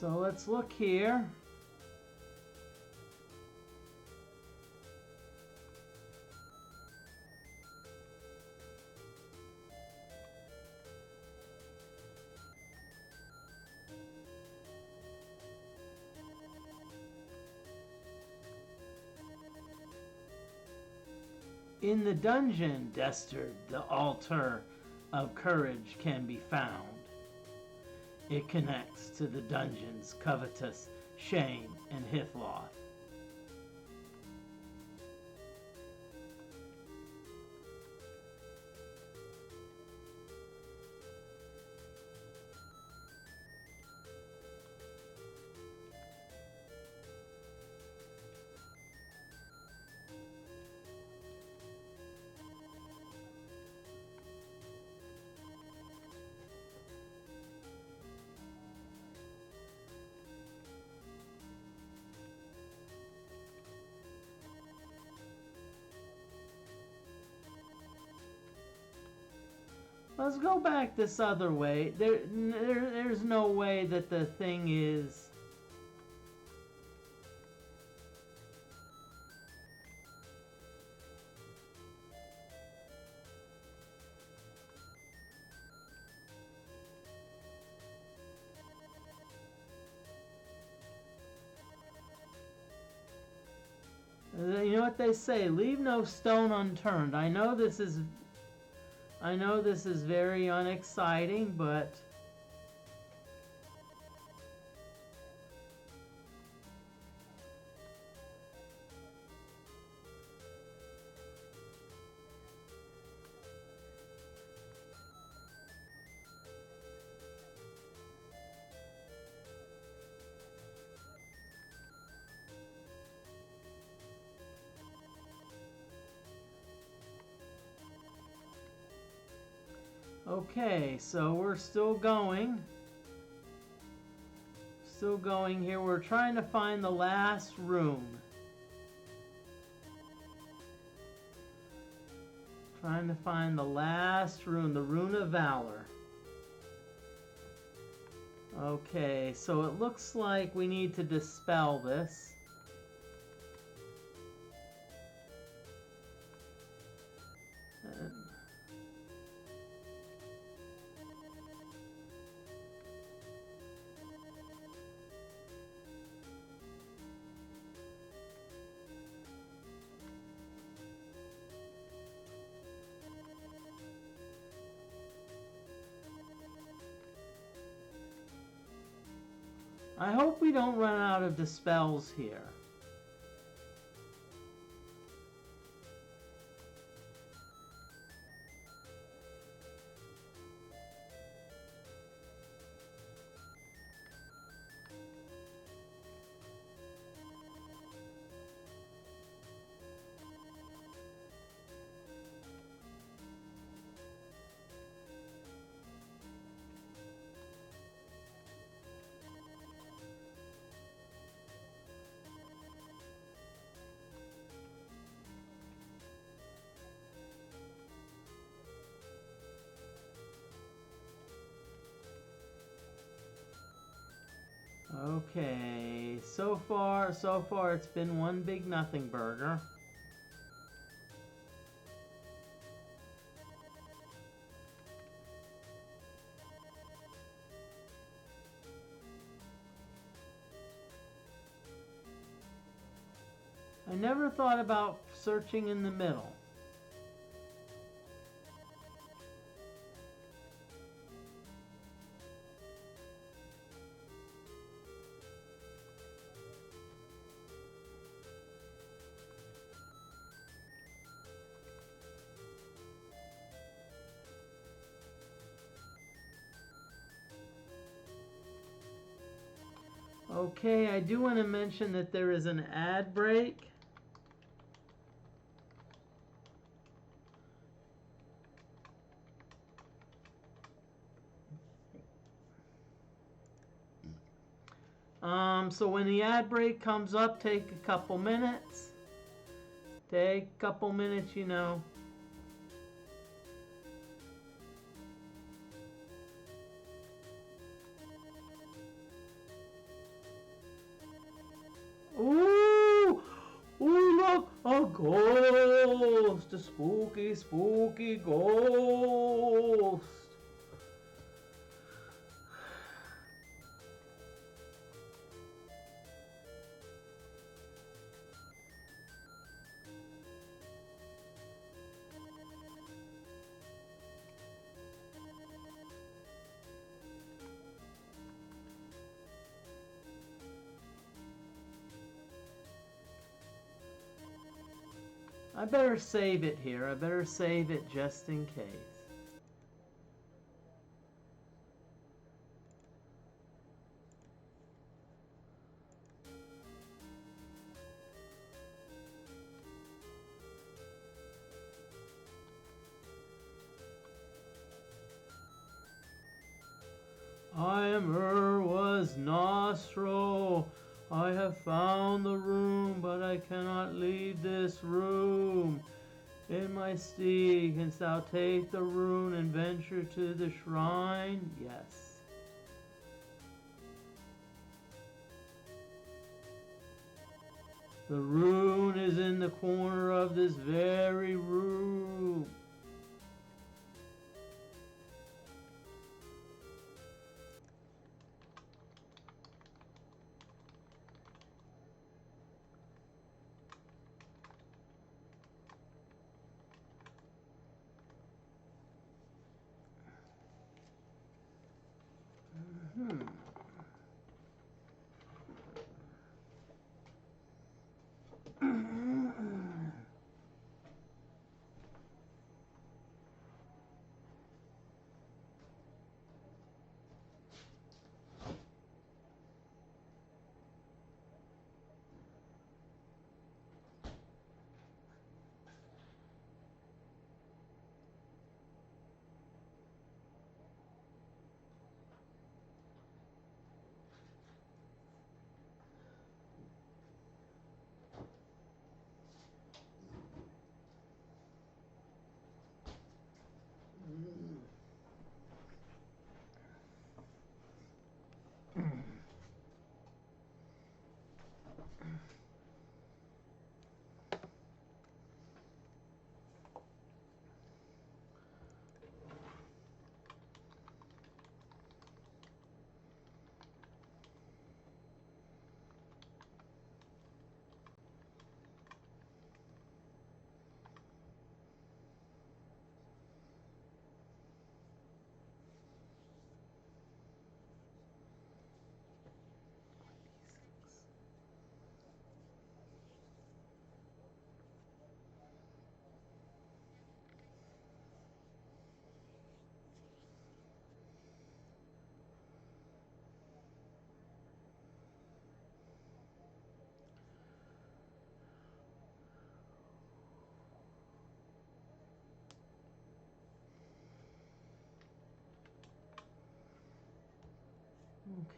So let's look here. In the dungeon, Destard, the altar of courage can be found. It connects to the dungeons Covetous, Shame, and Hithloth. Let's go back this other way. There's no way that the thing is... You know what they say, leave no stone unturned. I know this is very unexciting, but okay, so we're still going. Still going here. We're trying to find the last room. Trying to find the last rune, the Rune of Valor. Okay, so it looks like we need to dispel this. I hope we don't run out of dispels here. Okay, so far it's been one big nothing burger. I never thought about searching in the middle. Okay, I do want to mention that there is an ad break. So when the ad break comes up, take a couple minutes. Take a couple minutes, you know. Ooh! Ooh, look! A ghost! A spooky, spooky ghost! I better save it here. I better save it just in case. I am was Nostro. I have found the room, but I cannot leave this room. In my steed, canst thou take the rune and venture to the shrine? Yes. The rune is in the corner of this very room.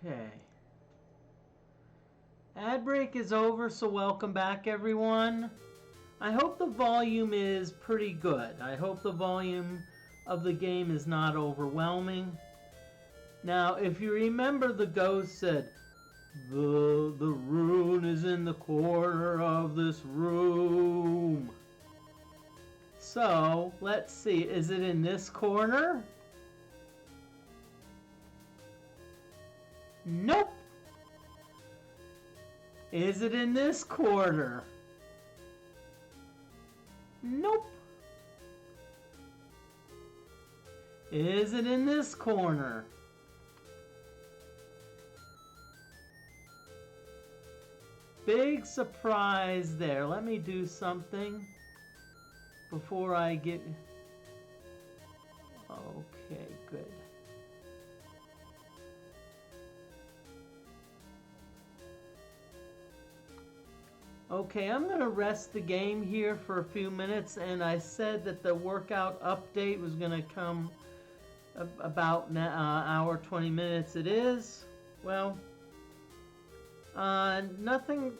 Okay. Ad break is over, so welcome back, everyone. I hope the volume is pretty good. I hope the volume of the game is not overwhelming. Now, if you remember, the ghost said, the rune is in the corner of this room. So, let's see. Is it in this corner? Nope. Is it in this corner? Nope. Is it in this corner? Big surprise there. Let me do something before I get... Okay, good. Okay, I'm going to rest the game here for a few minutes, and I said that the workout update was going to come about an hour, 20 minutes. It is. Well, nothing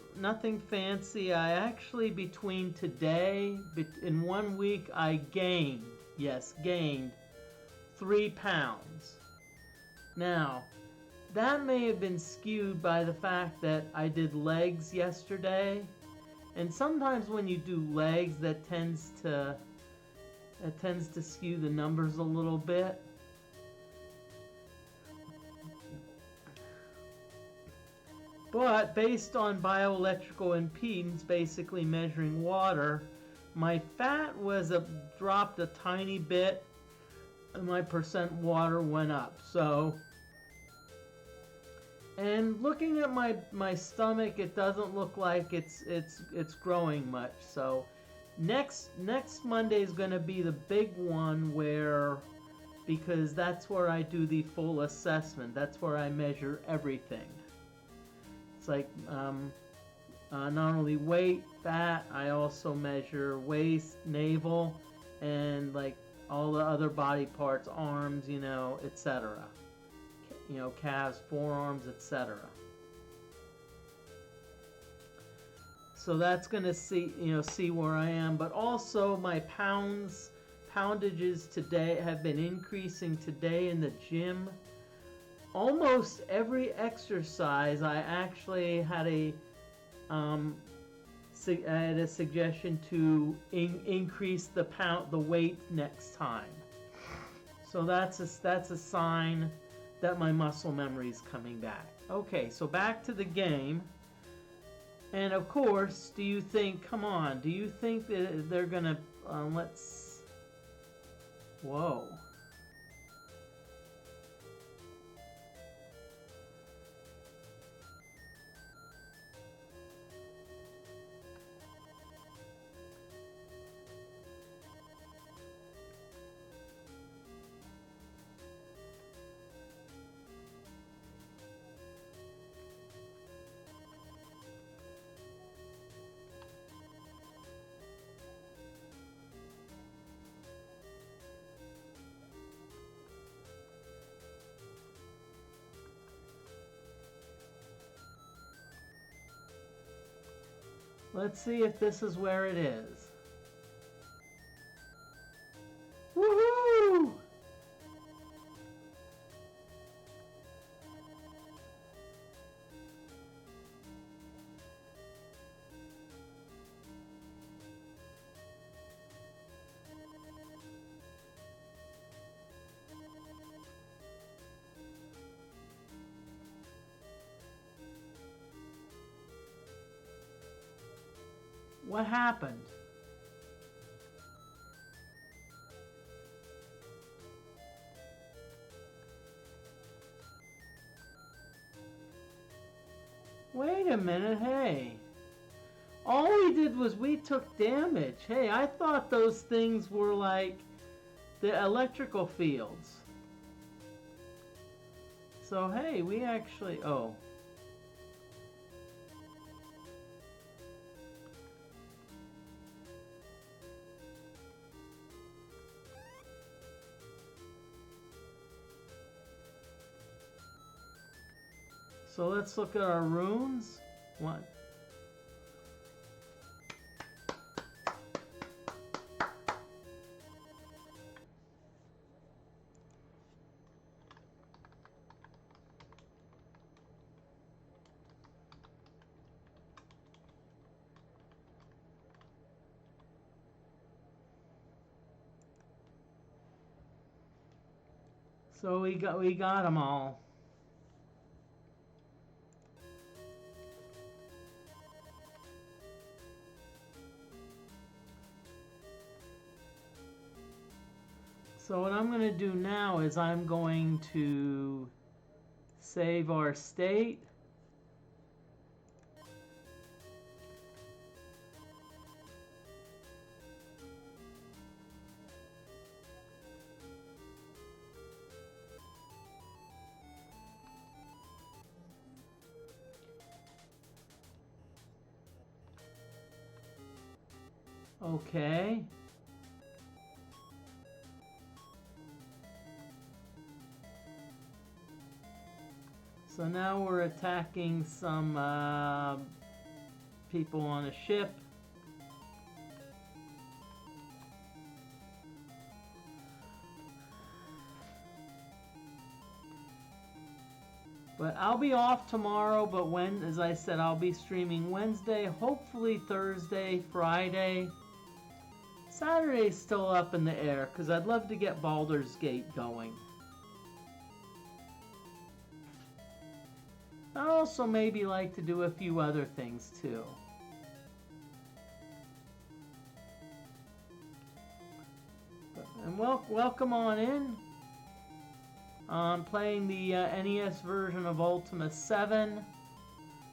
fancy. I actually, between today, in 1 week, I gained, yes, gained 3 pounds. Now, that may have been skewed by the fact that I did legs yesterday. And sometimes when you do legs, that tends to skew the numbers a little bit. But based on bioelectrical impedance, basically measuring water, my fat dropped a tiny bit, and my percent water went up. So, and looking at my stomach, it doesn't look like it's growing much. So, next Monday is going to be the big one because that's where I do the full assessment. That's where I measure everything. It's like not only weight, fat, I also measure waist, navel, and like all the other body parts, arms, etc. Calves, forearms, etc. So that's gonna see where I am, but also my poundages today have been increasing today in the gym. Almost every exercise, I actually had a suggestion to increase the weight next time. So that's a sign that my muscle memory is coming back. Okay, so back to the game. And of course, do you think that they're gonna whoa. Let's see if this is where it is. Woohoo! What happened? Wait a minute, hey. All we did was we took damage. Hey, I thought those things were like the electrical fields. So hey, we actually, oh. So let's look at our runes. One. So we got them all. So what I'm going to do now is I'm going to save our state. Okay. So now we're attacking some people on a ship. But I'll be off tomorrow, but as I said, I'll be streaming Wednesday, hopefully Thursday, Friday. Saturday's still up in the air, because I'd love to get Baldur's Gate going. I'd also maybe like to do a few other things, too. And welcome on in. I'm playing the NES version of Ultima 7.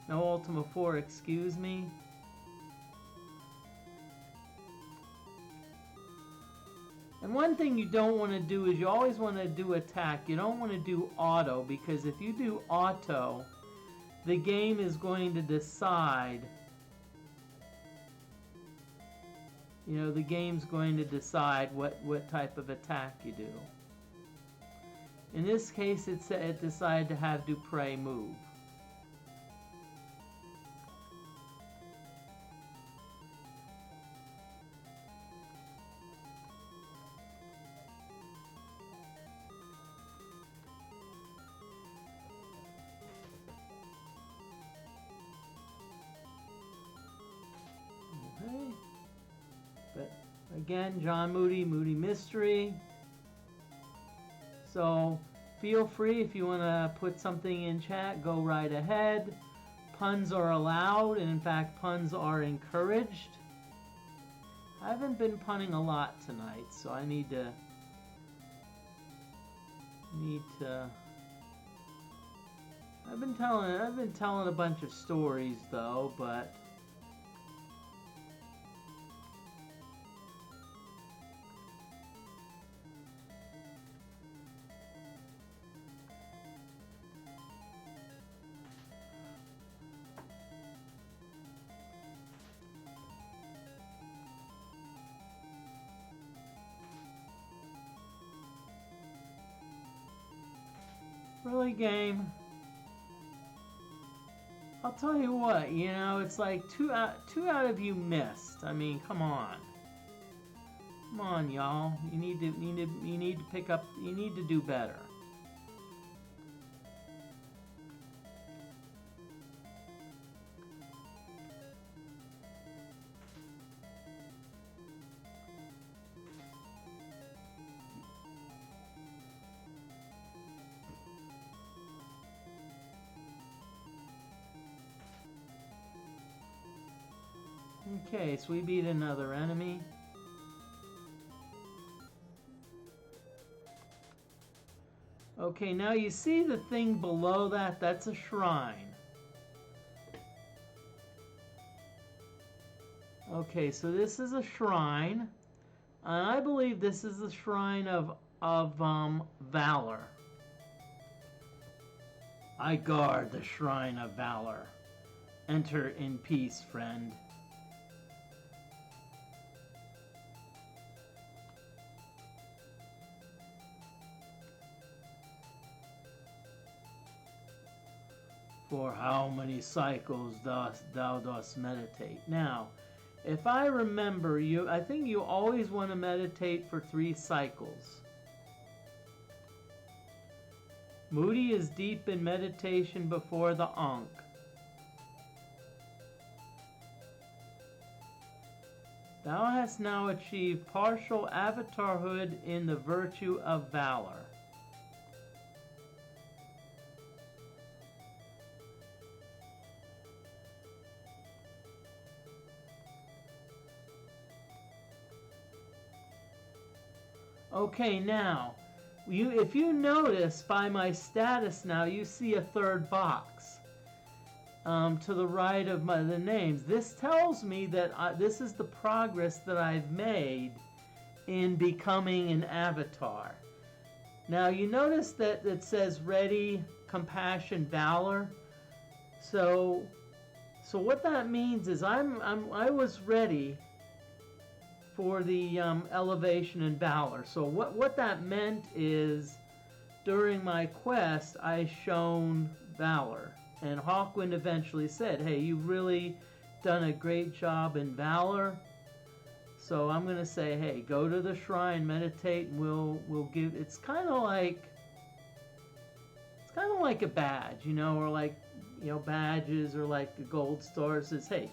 No, Ultima 4, excuse me. And one thing you don't want to do is you always want to do attack. You don't want to do auto, because if you do auto, the game is going to decide. You know, the game's going to decide what type of attack you do. In this case, it decided to have Dupre move. Okay. But again, John Moody, Moody Mystery. So feel free, if you want to put something in chat, go right ahead. Puns are allowed, and in fact, puns are encouraged. I haven't been punning a lot tonight, so I need to. I've been telling a bunch of stories though, but. Really, game? I'll tell you what, you know, it's like two out of you missed. I mean, come on. Come on, y'all. You need to pick up, you need to do better. Okay, so we beat another enemy. Okay, now you see the thing below that? That's a shrine. Okay, so this is a shrine. And I believe this is the shrine of Valor. I guard the shrine of Valor. Enter in peace, friend. For how many cycles thou dost meditate? Now, if I remember, I think you always want to meditate for 3 cycles. Moody is deep in meditation before the Ankh. Thou hast now achieved partial avatarhood in the virtue of valor. Okay, now, if you notice by my status now, you see a 3rd box to the right of the names. This tells me that this is the progress that I've made in becoming an avatar. Now, you notice that it says ready, compassion, valor. So what that means is I was ready for the elevation and valor. So what that meant is, during my quest, I shown valor, and Hawkwind eventually said, "Hey, you've really done a great job in valor." So I'm gonna say, "Hey, go to the shrine, meditate, and we'll give." It's kind of like a badge, or like badges, or like a gold star. It says, "Hey,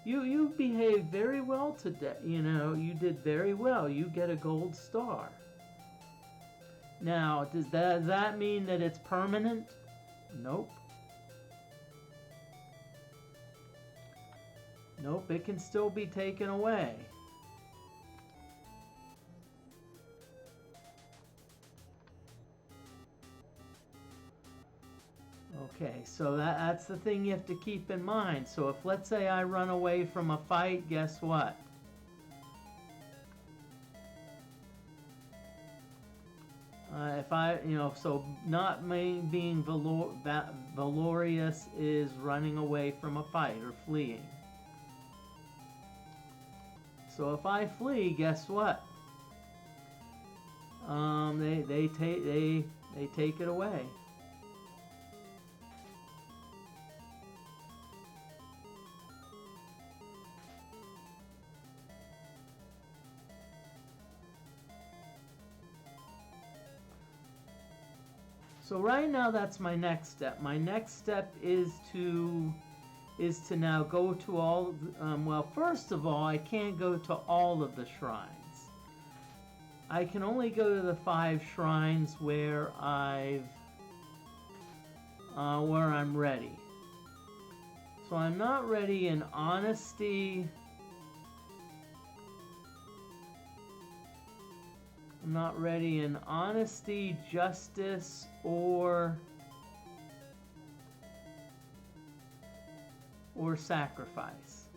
you behaved very well today. You did very well. You get a gold star." Now, does that mean that it's permanent? Nope. Nope, it can still be taken away. Okay, so that's the thing you have to keep in mind. So if, let's say, I run away from a fight, guess what? If I, so not being valorious is running away from a fight or fleeing. So if I flee, guess what? They take it away. So right now, that's my next step. My next step is to now go to all. Well, first of all, I can't go to all of the shrines. I can only go to the 5 shrines where I'm ready. So I'm not ready in honesty. I'm not ready in honesty, justice, or sacrifice.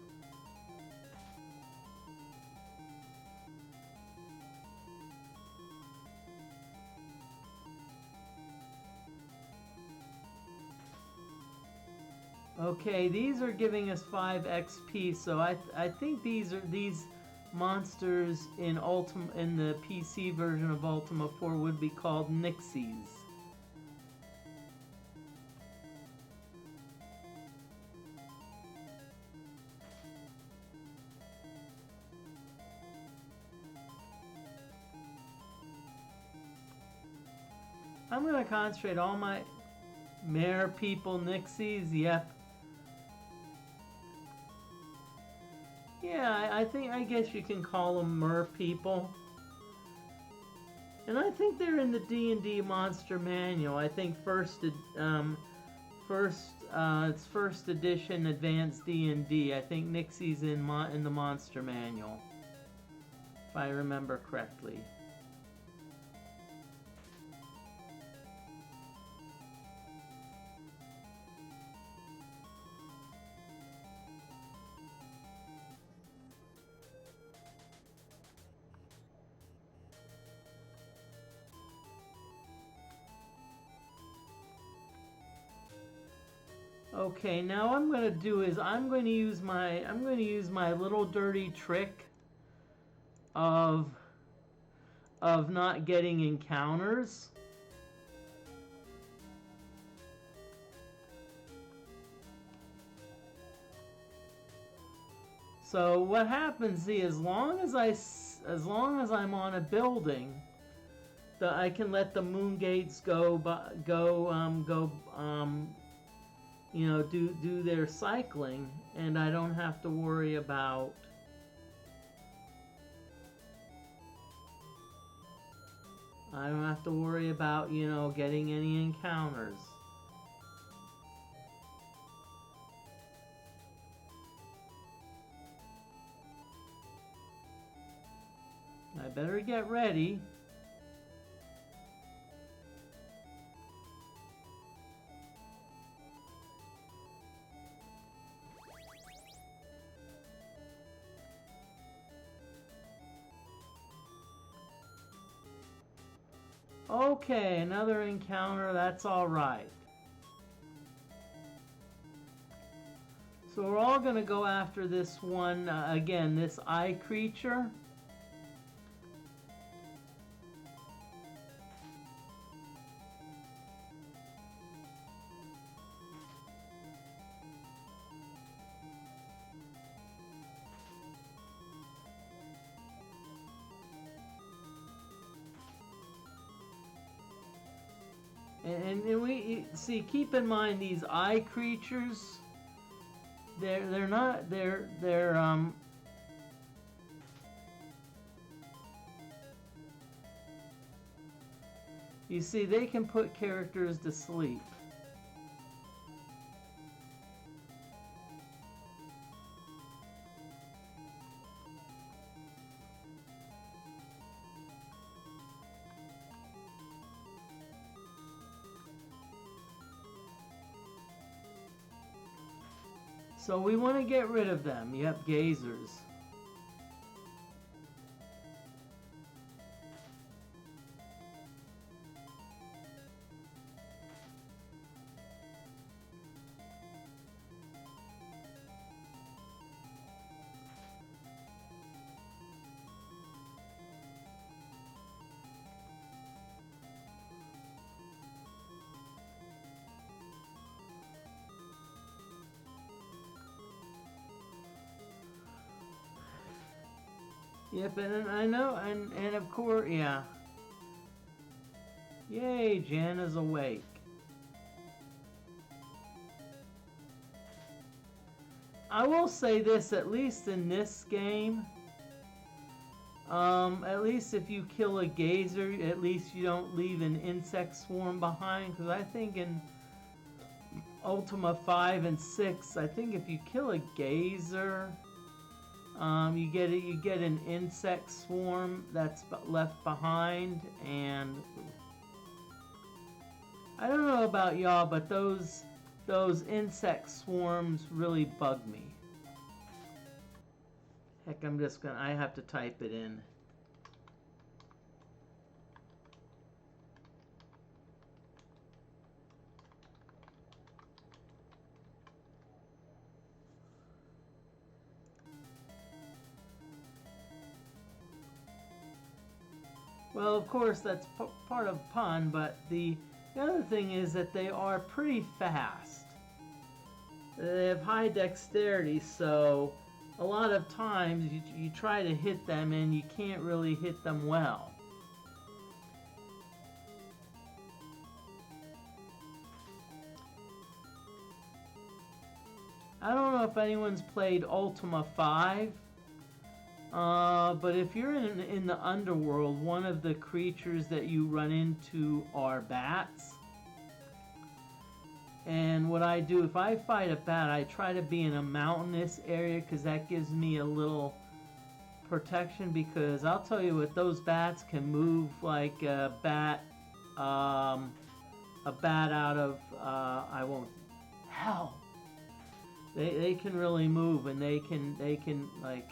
Okay, these are giving us 5 XP, so I think these monsters in the PC version of Ultima 4 would be called Nixies. I'm gonna concentrate all my mare people, Nixies, yep. Yeah, I guess you can call them mer people. And I think they're in the D&D Monster Manual. I think it's first edition Advanced D&D. I think Nixie's in the Monster Manual, if I remember correctly. Okay, now what I'm going to do is I'm going to use my little dirty trick of not getting encounters. So what happens is, as long as I'm on a building, I can let the moon gates do their cycling, and I don't have to worry about getting any encounters. I better get ready. Okay, another encounter, that's alright. So we're all going to go after this one, again, this eye creature. And we see. Keep in mind these eye creatures. They're not. They're. You see, they can put characters to sleep. So we want to get rid of them. Yep, gazers. Yep, and I know, and of course, yeah. Yay, Jan is awake. I will say this, at least in this game, at least if you kill a gazer, at least you don't leave an insect swarm behind, because I think in Ultima 5 and 6, I think if you kill a gazer, you get an insect swarm that's left behind, and I don't know about y'all, but those insect swarms really bug me. Heck, I have to type it in. Well, of course, that's part of pun, but the other thing is that they are pretty fast. They have high dexterity, so a lot of times you try to hit them and you can't really hit them well. I don't know if anyone's played Ultima 5. But if you're in the underworld, one of the creatures that you run into are bats. And what I do, if I fight a bat, I try to be in a mountainous area because that gives me a little protection, because I'll tell you what, those bats can move like a bat out of, I won't, hell. They can really move, and they can like,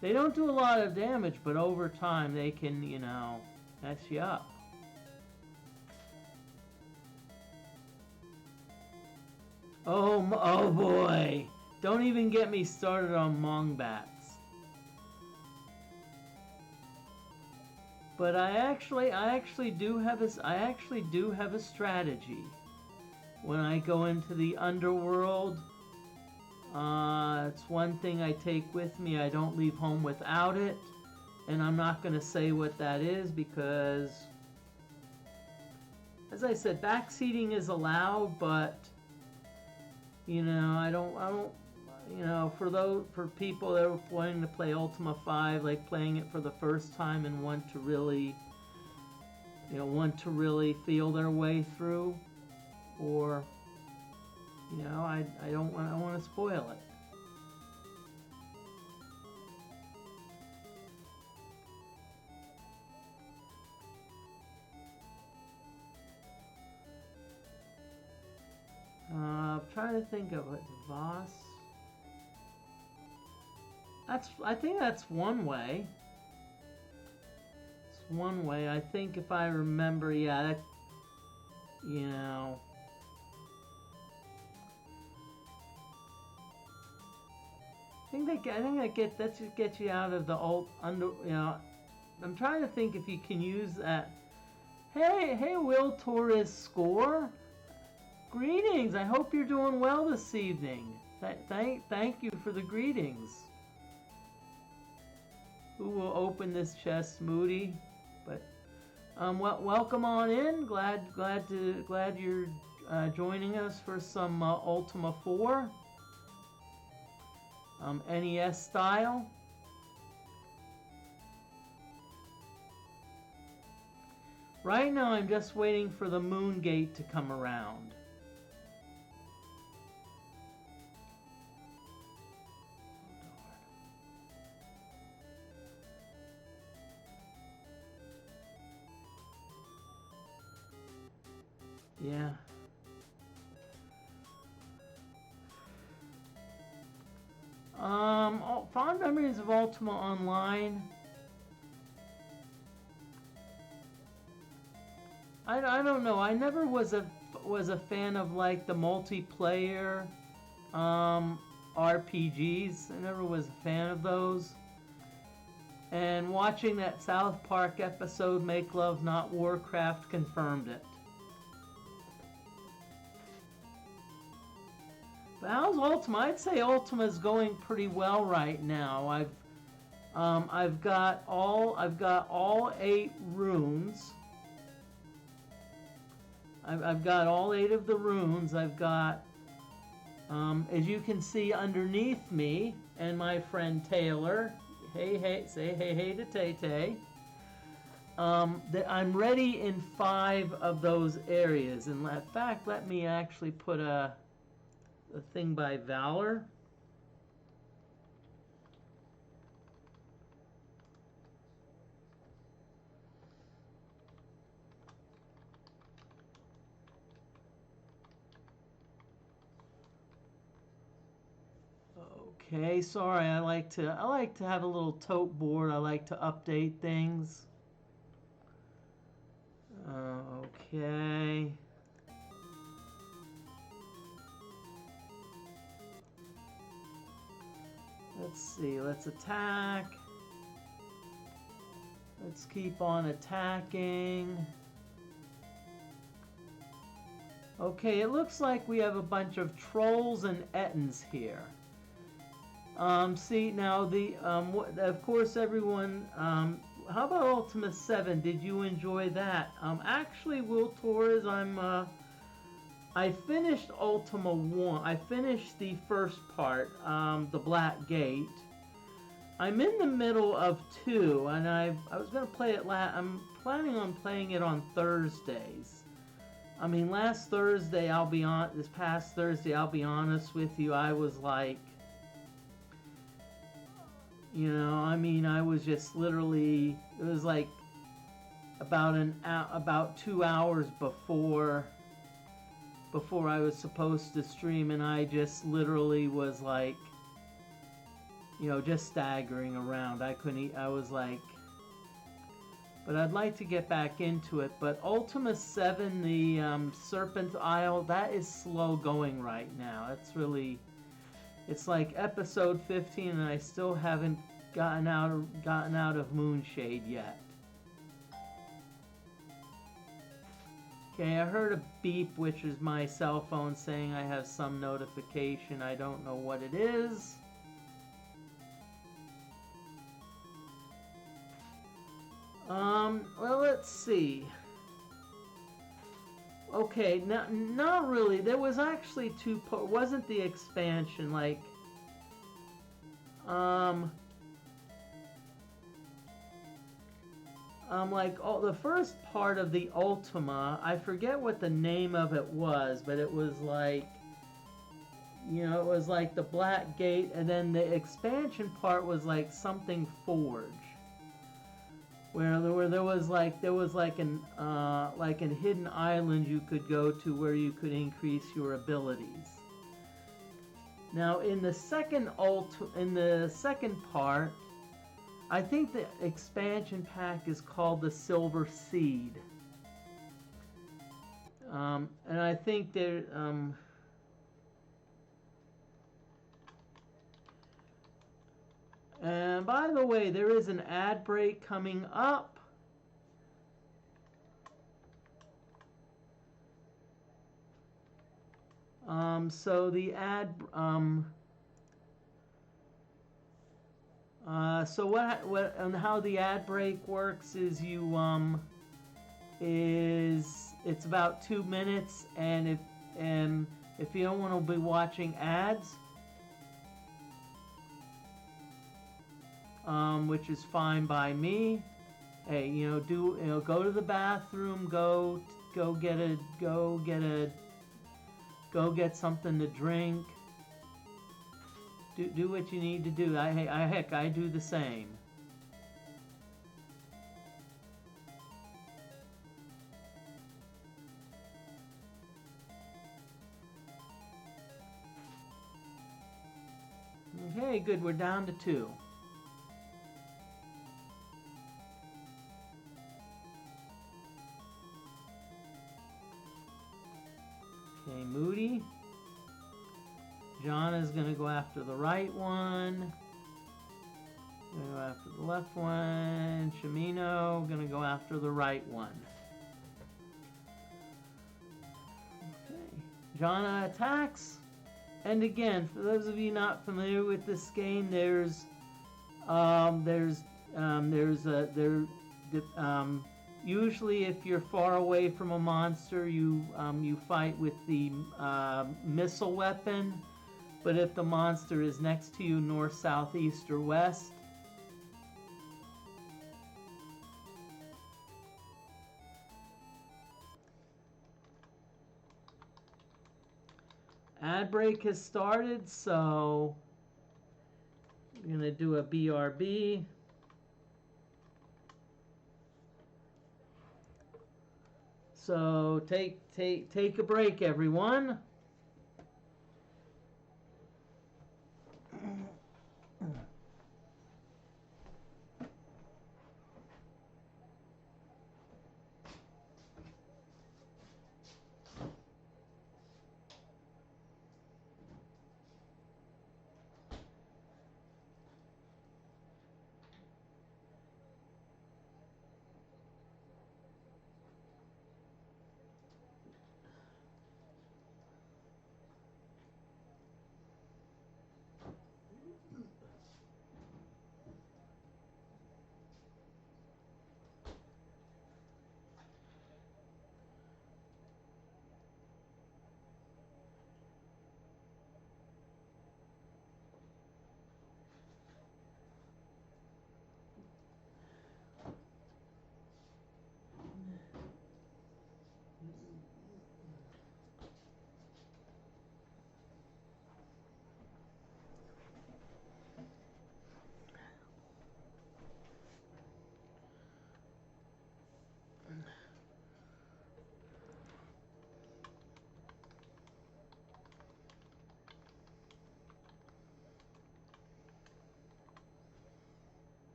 they don't do a lot of damage, but over time they can, you know, mess you up. Oh boy! Don't even get me started on mongbats. But I actually do have a strategy. When I go into the underworld, it's one thing I take with me. I don't leave home without it. And I'm not going to say what that is because, as I said, backseating is allowed, but, you know, I don't, you know, for people that are wanting to play Ultima 5, like playing it for the first time and want to really feel their way through, or, you know, I don't want to spoil it. I'm trying to think of it. Voss. I think that's one way. It's one way. I think if I remember, yeah, that, you know. I think that just gets you out of the old you know. I'm trying to think if you can use that. Hey, Will Torres Score. Greetings. I hope you're doing well this evening. Thank you for the greetings. Who will open this chest, Moody? But Welcome on in. Glad you're joining us for some Ultima 4, NES style. Right now, I'm just waiting for the moon gate to come around. Yeah. Fond memories of Ultima Online. I don't know. I never was a fan of like the multiplayer RPGs. I never was a fan of those. And watching that South Park episode, Make Love Not Warcraft, confirmed it. But how's Ultima? I'd say Ultima's going pretty well right now. I've got all 8 runes. I've got all 8 of the runes. I've got, as you can see underneath me, and my friend Taylor. Hey, say hey to Tay Tay. That I'm ready in 5 of those areas. And in fact, let me actually put a thing by Valor. Okay, sorry. I like to have a little tote board. I like to update things. Okay. Let's see. Let's attack. Let's keep on attacking. Okay, it looks like we have a bunch of trolls and ettins here. See now of course everyone. How about Ultima 7? Did you enjoy that? Actually, Will Torres, I finished Ultima 1. I finished the first part, the Black Gate. I'm in the middle of 2, and I was gonna play it. I'm planning on playing it on Thursdays. I mean, last Thursday, this past Thursday, I'll be honest with you, I was like, I was just literally, it was like about 2 hours before I was supposed to stream, and I just literally was like, just staggering around. I was like, but I'd like to get back into it. But Ultima 7, the Serpent Isle, that is slow going right now. It's like episode 15, and I still haven't gotten out of Moonshade yet. Okay, I heard a beep, which is my cell phone saying I have some notification. I don't know what it is. Well, let's see. Okay, not really. There was actually 2 parts. Wasn't the expansion like the first part of the Ultima, I forget what the name of it was, but it was like, it was like the Black Gate, and then the expansion part was like something Forge, where there was an hidden island you could go to where you could increase your abilities. Now in the second part, I think the expansion pack is called the Silver Seed, and I think there. And by the way, there is an ad break coming up. So the ad. So what and how the ad break works is you is it's about 2 minutes, and if you don't want to be watching ads, which is fine by me. Hey, go to the bathroom, go get something to drink. Do what you need to do. Heck, I do the same. Okay, good. We're down to 2. Okay, Moody. John is going to go after the right one. Go after the left one. Shimino going to go after the right one. Okay. John attacks. And again, for those of you not familiar with this game, usually if you're far away from a monster, you fight with the missile weapon. But if the monster is next to you, north, south, east, or west, ad break has started, so we're going to do a BRB. So take a break, everyone.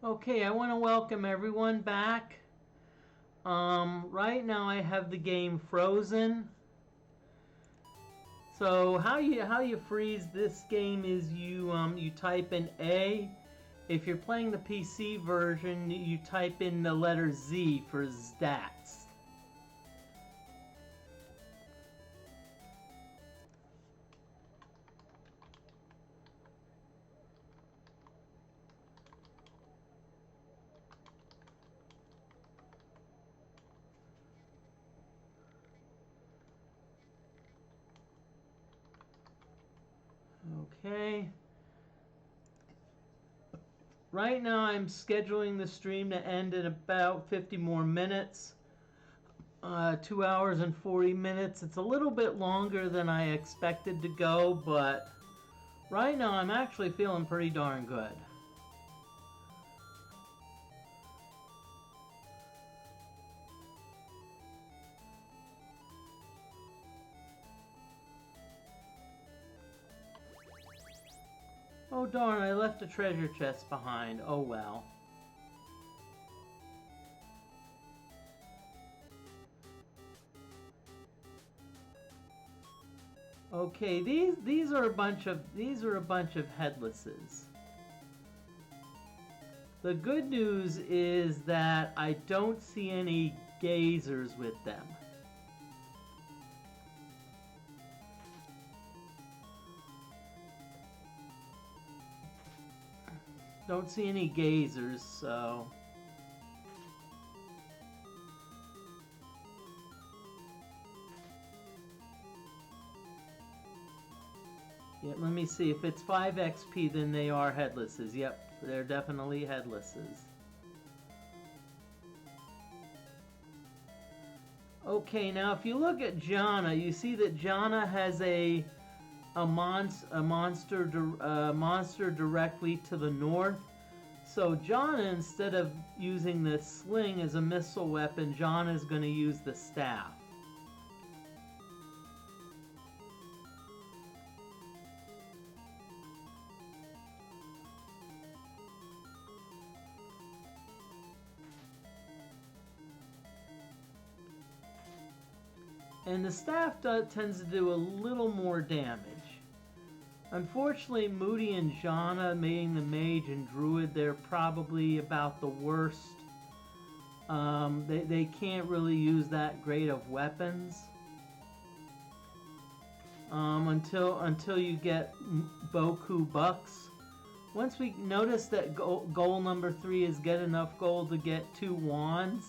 Okay, I want to welcome everyone back. Right now I have the game frozen. So how you freeze this game is you type in A. If you're playing the PC version, you type in the letter Z for stats. Okay. Right now I'm scheduling the stream to end in about 50 more minutes. 2 hours and 40 minutes. It's a little bit longer than I expected to go, but right now I'm actually feeling pretty darn good. Oh darn, I left a treasure chest behind. Oh well. Okay, these are a bunch of headlesses. The good news is that I don't see any gazers with them. Don't see any gazers, so... Yeah, let me see. If it's 5 XP, then they are headlesses. Yep, they're definitely headlesses. Okay, now if you look at Jana, you see that Jana has a monster directly to the north. So Jana, instead of using the sling as a missile weapon, Jana is going to use the staff. And the staff tends to do a little more damage. Unfortunately, Moody and Jana, being the mage and druid, they're probably about the worst. They can't really use that great of weapons until you get Boku Bucks. Once we notice that goal number 3 is get enough gold to get 2 wands.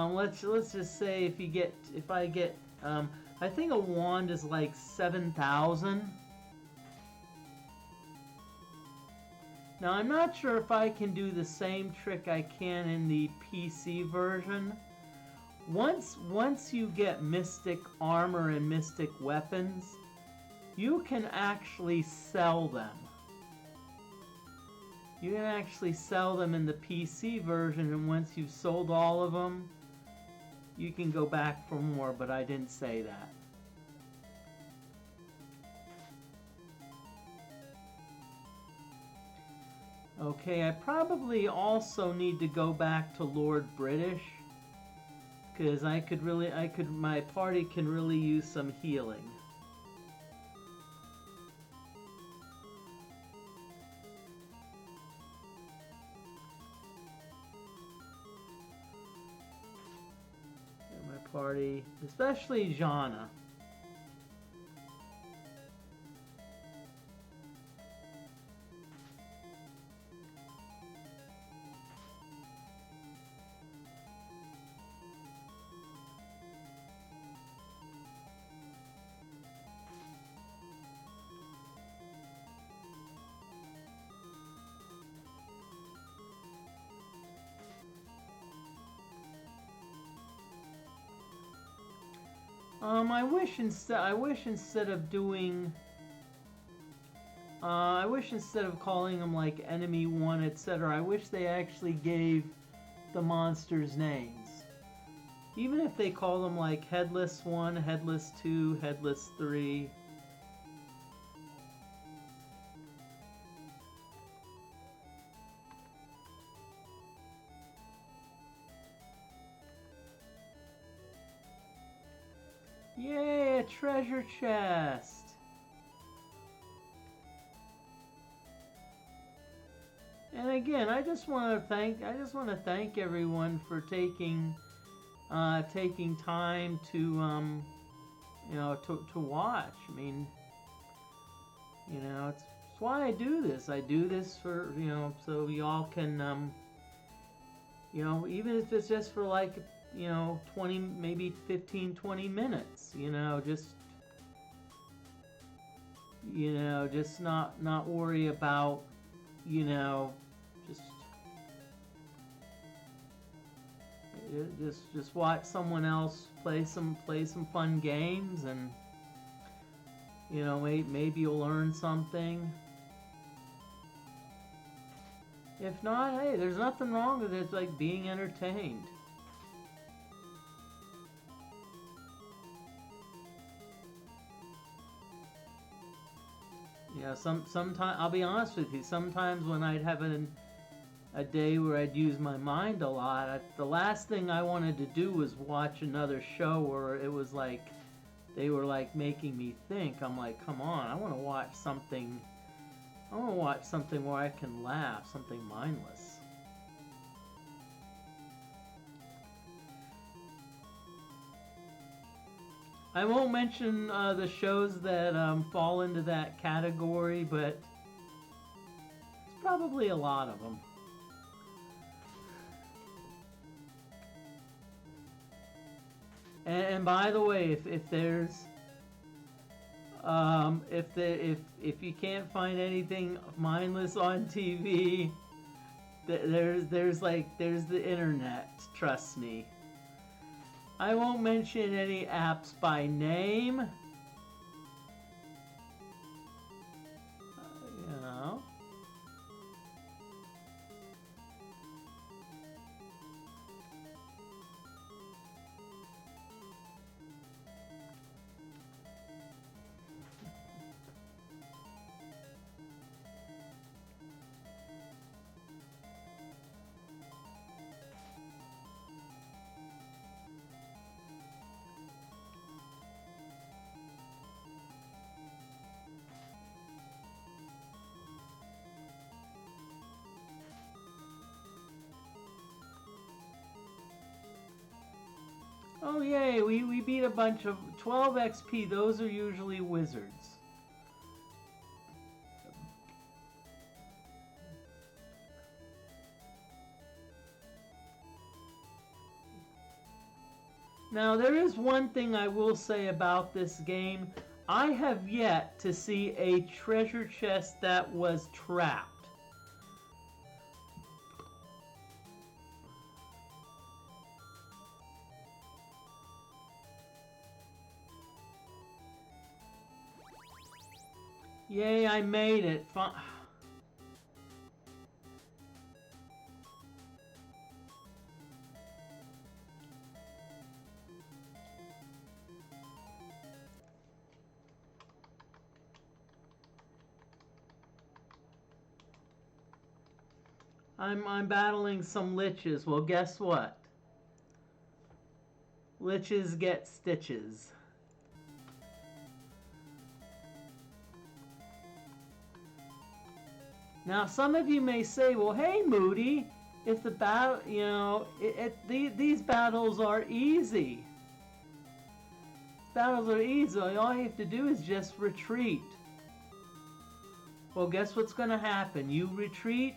Let's just say if I get I think a wand is like 7,000. Now I'm not sure if I can do the same trick I can in the PC version. Once you get mystic armor and mystic weapons, you can actually sell them. You can actually sell them in the PC version, and once you've sold all of them, you can go back for more, but I didn't say that. Okay, I probably also need to go back to Lord British, because my party can really use some healing. Party, especially Jana. I wish instead of doing I wish instead of calling them like enemy 1, etc., I wish they actually gave the monsters names. Even if they call them like Headless 1, Headless 2, Headless 3. Yay, a treasure chest! And again, I just want to thank everyone for taking time to to watch. I mean, it's why I do this. I do this for so y'all can even if it's just for like 20, maybe 15, 20 minutes, just not worry about, just watch someone else play some fun games, and maybe you'll learn something. If not, hey, there's nothing wrong with it. It's like being entertained. Sometimes I'll be honest with you. Sometimes when I'd have a day where I'd use my mind a lot, the last thing I wanted to do was watch another show where it was like they were like making me think. I'm like, come on, I want to watch something. I want to watch something where I can laugh, something mindless. I won't mention the shows that fall into that category, but it's probably a lot of them. And by the way, if there's if you can't find anything mindless on TV, there's the internet. Trust me. I won't mention any apps by name. You know. Oh yay, we beat a bunch of 12 XP, those are usually wizards. Now there is one thing I will say about this game. I have yet to see a treasure chest that was trapped. Yay, I made it. I'm battling some liches. Well, guess what? Liches get stitches. Now, some of you may say, well, hey, Moody, if the battle, you know, these battles are easy. Battles are easy. All you have to do is just retreat. Well, guess what's going to happen? You retreat.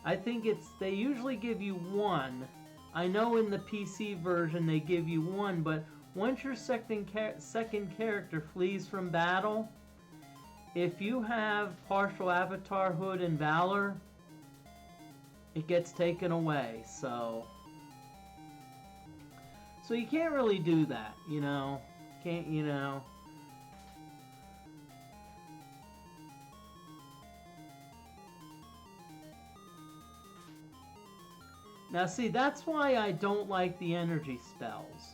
I think they usually give you one. I know in the PC version they give you one, but once your second character flees from battle, if you have partial avatarhood and valor, it gets taken away. So you can't really do that, you know. Can't, you know. Now see, that's why I don't like the energy spells.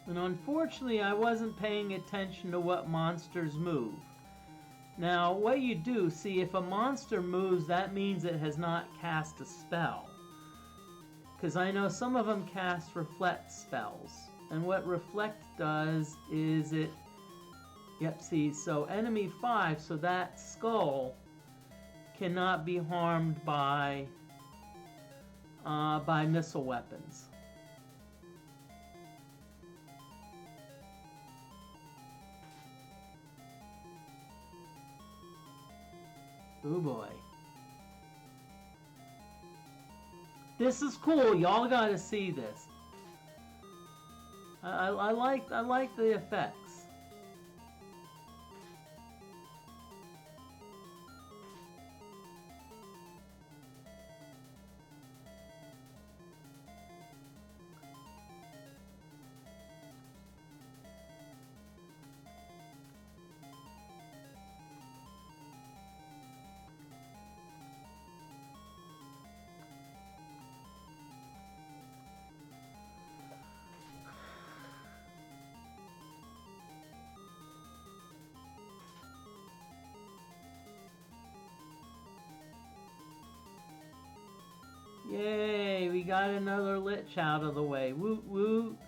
And unfortunately, I wasn't paying attention to what monsters move. Now, what you do, see, if a monster moves, that means it has not cast a spell. Because I know some of them cast reflect spells. And what reflect does is it... Yep, see, so enemy 5, so that skull cannot be harmed by missile weapons. Oh boy. This is cool. Y'all gotta see this. I like the effects. Yay, we got another lich out of the way. Woot woot.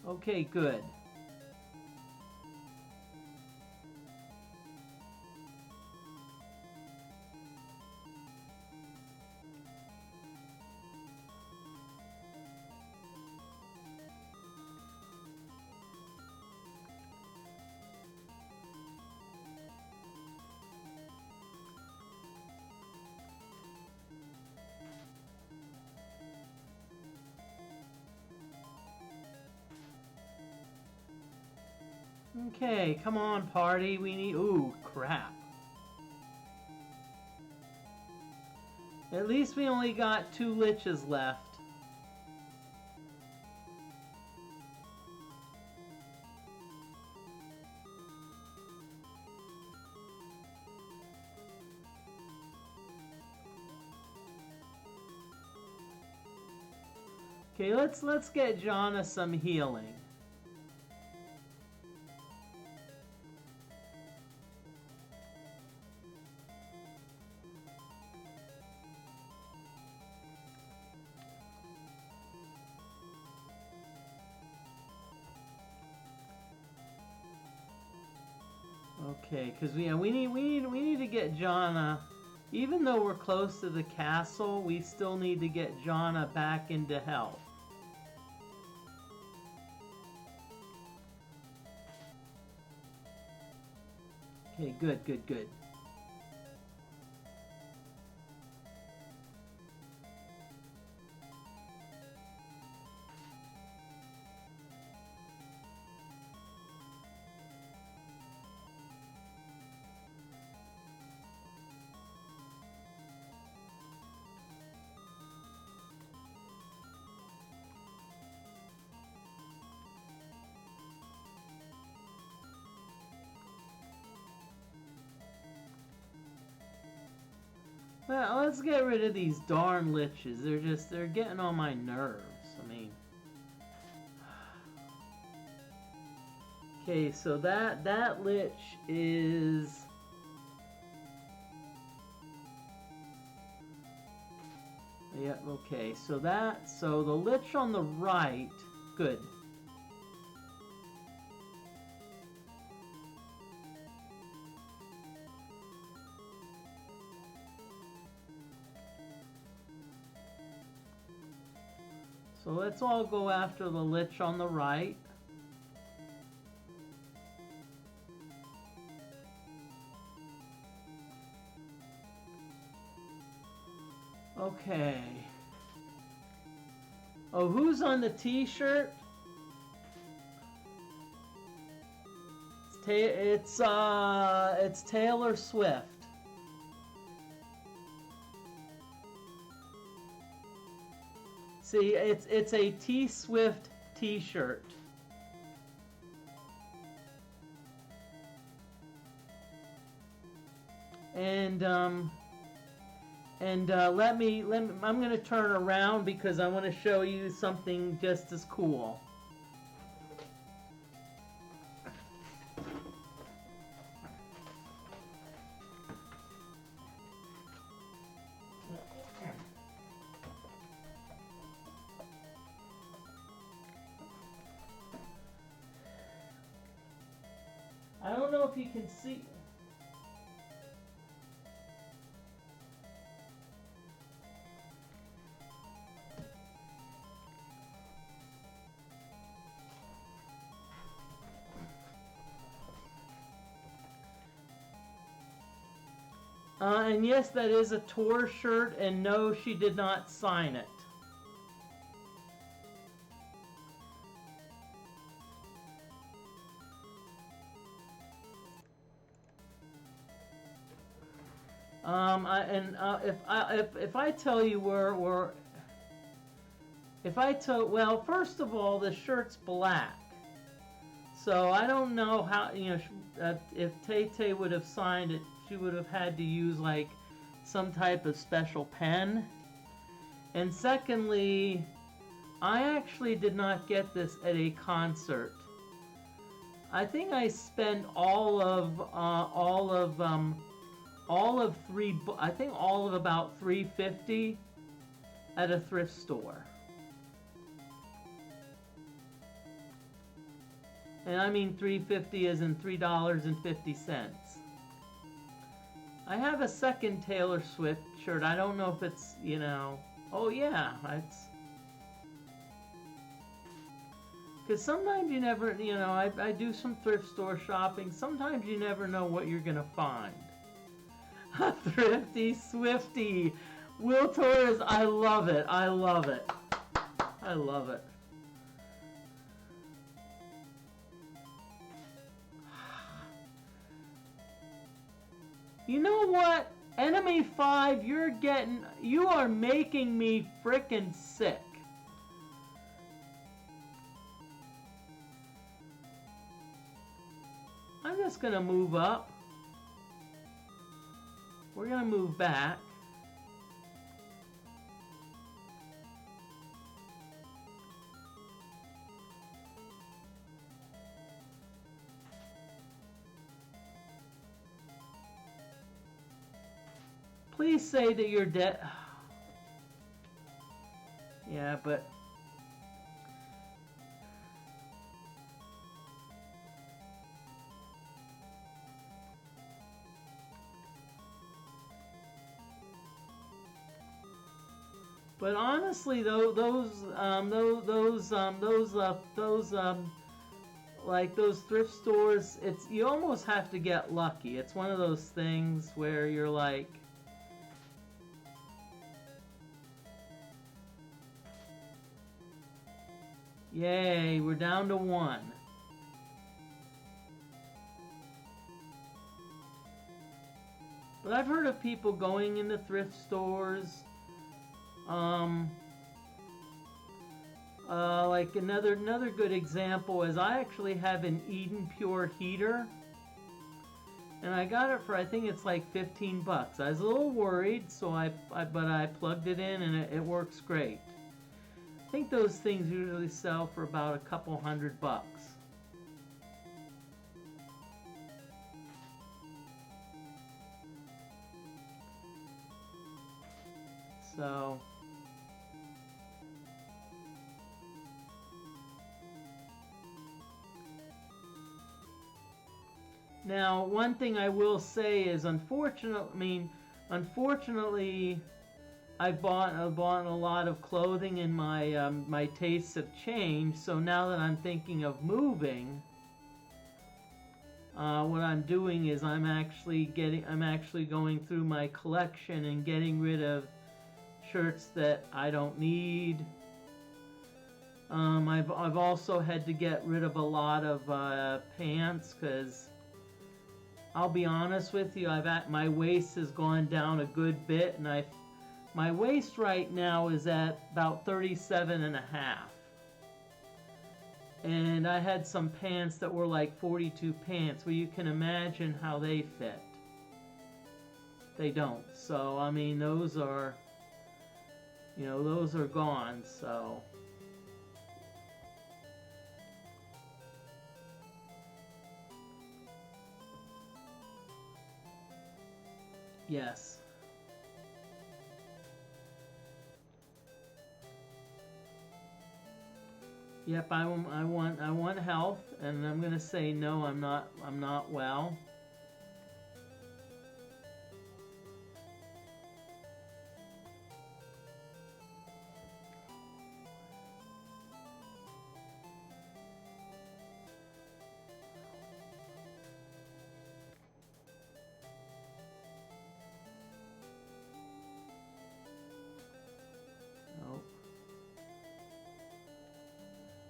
Okay, good. Okay, come on, party. We need... Ooh, crap. At least we only got 2 liches left. Okay, let's get Jonna some healing. Okay, because we need to get Jonna. Even though we're close to the castle, we still need to get Jonna back into health. Okay, good, good, good. Well, let's get rid of these darn liches. They're getting on my nerves. I mean... Okay, so that lich is... Yep, okay, so the lich on the right, good. So let's all go after the lich on the right. Okay. Oh, who's on the t-shirt? It's Taylor Swift. See, it's a T-Swift t-shirt. And I'm gonna turn around because I want to show you something just as cool. I don't know if you can see. And yes, that is a tour shirt, and no, she did not sign it. If I tell you well, first of all, the shirt's black, so I don't know how, if Tay would have signed it, she would have had to use like some type of special pen. And secondly, I actually did not get this at a concert. I think I spent all of about $3.50 at a thrift store. And I mean 3.50 as in $3.50. I have a second Taylor Swift shirt. I don't know if it's, you know... Oh yeah, it's... Because sometimes you never, you know, I do some thrift store shopping. Sometimes you never know what you're going to find. A thrifty Swifty. Will Torres, I love it. I love it. I love it. You know what? Enemy 5, you are making me frickin' sick. I'm just gonna move up. We're gonna move back. Please say that you're dead. Yeah, but... But honestly, though, like those thrift stores, you almost have to get lucky. It's one of those things where you're like, yay, we're down to 1. But I've heard of people going into thrift stores. Like another good example is I actually have an Eden Pure heater, and I got it for, I think it's like 15 bucks. I was a little worried, so but I plugged it in and it works great. I think those things usually sell for about a couple $100. So now, one thing I will say is, unfortunately, I've bought a lot of clothing, and my tastes have changed. So now that I'm thinking of moving, what I'm doing is I'm actually going through my collection and getting rid of shirts that I don't need. I've also had to get rid of a lot of pants, because I'll be honest with you, my waist has gone down a good bit, and my waist right now is at about 37.5. And I had some pants that were like 42 pants. Well, you can imagine how they fit. They don't. So, I mean, those are gone, so. Yes. Yep, I want health, and I'm gonna say no, I'm not well.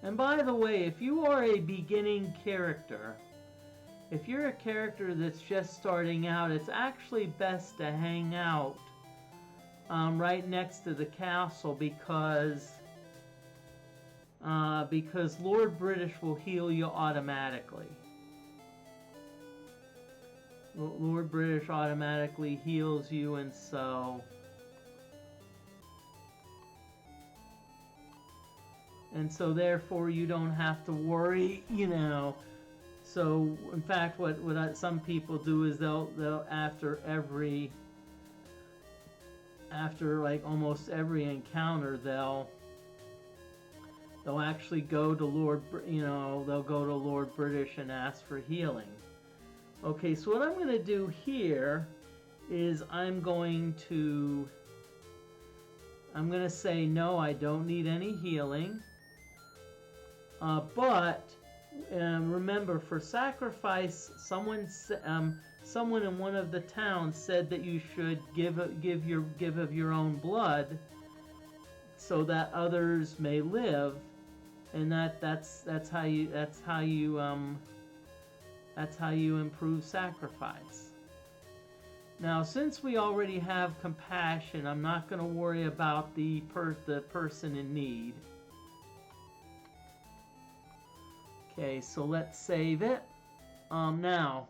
And by the way, if you are a beginning character, if you're a character that's just starting out, it's actually best to hang out right next to the castle, because Lord British will heal you automatically. Lord British automatically heals you, and so... And so therefore you don't have to worry, you know. So in fact, some people do is they'll after like almost every encounter, they'll actually go to they'll go to Lord British and ask for healing. Okay, so what I'm going to do here is I'm going to say no, I don't need any healing. But remember, for sacrifice, someone in one of the towns said that you should give of your own blood, so that others may live, and that's how you improve sacrifice. Now, since we already have compassion, I'm not going to worry about the person in need. Okay, so let's save it. Now,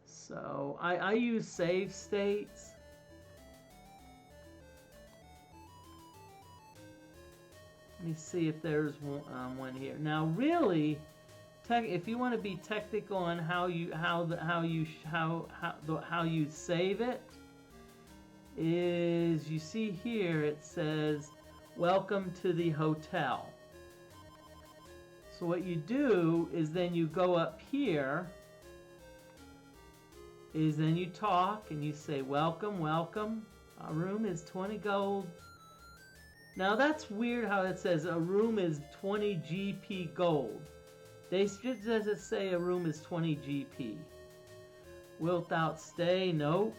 so I use save states. Let me see if there's one here. Now, really, if you want to be technical on how you save it, is you see here it says welcome to the hotel. So what you do is then you go up here, is then you talk and you say welcome, welcome. Our room is 20 gold. Now that's weird how it says a room is 20 GP gold. They just doesn't say a room is 20 GP. Wilt thou stay? Nope.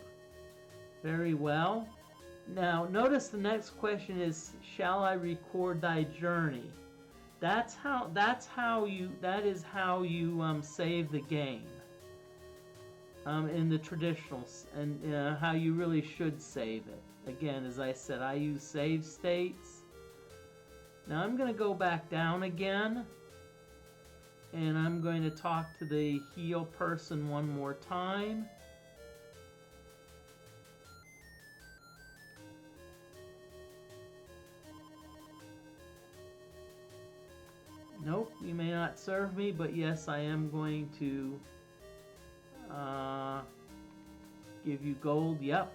Very well. Now notice the next question is, shall I record thy journey? That is how you save the game. In the traditional, and how you really should save it. Again, as I said, I use save states. Now I'm going to go back down again, and I'm going to talk to the heal person one more time. Nope, you may not serve me, but yes, I am going to give you gold. Yep.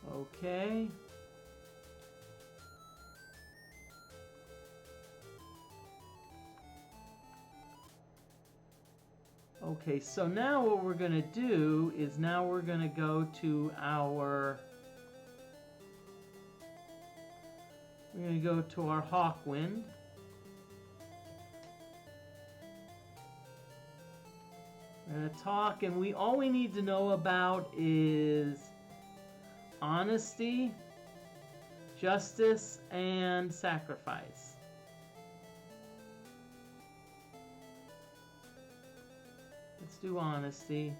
Okay. Okay, so now what we're going to do is now we're going to go to our Hawkwind. We're going to talk, and all we need to know about is honesty, justice, and sacrifice. Let's do honesty.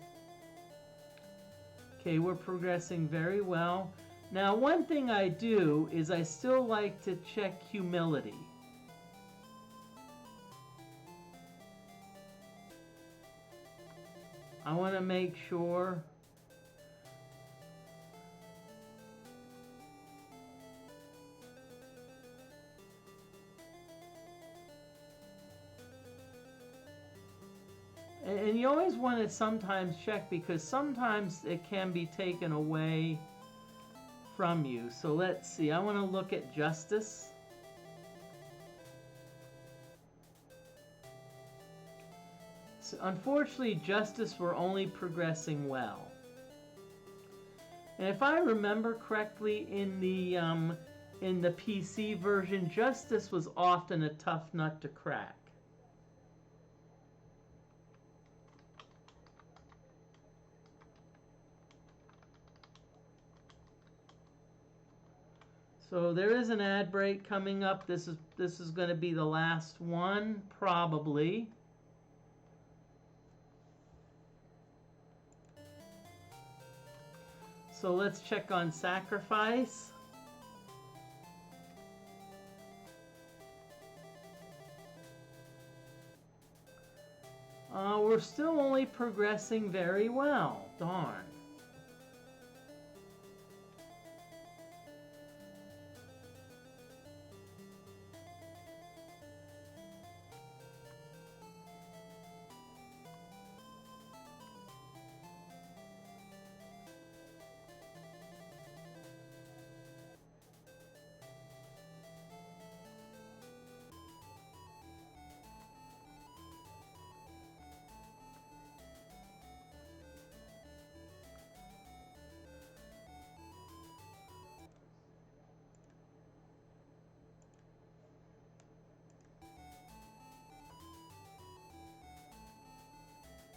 Okay, we're progressing very well. Now, one thing I do is I still like to check humility. I want to make sure and you always want to sometimes check, because sometimes it can be taken away from you. So let's see, I want to look at justice. So unfortunately, justice, we're only progressing well. And if I remember correctly, in the PC version, justice was often a tough nut to crack. So there is an ad break coming up. This is going to be the last one, probably. So let's check on sacrifice. We're still only progressing very well. Darn.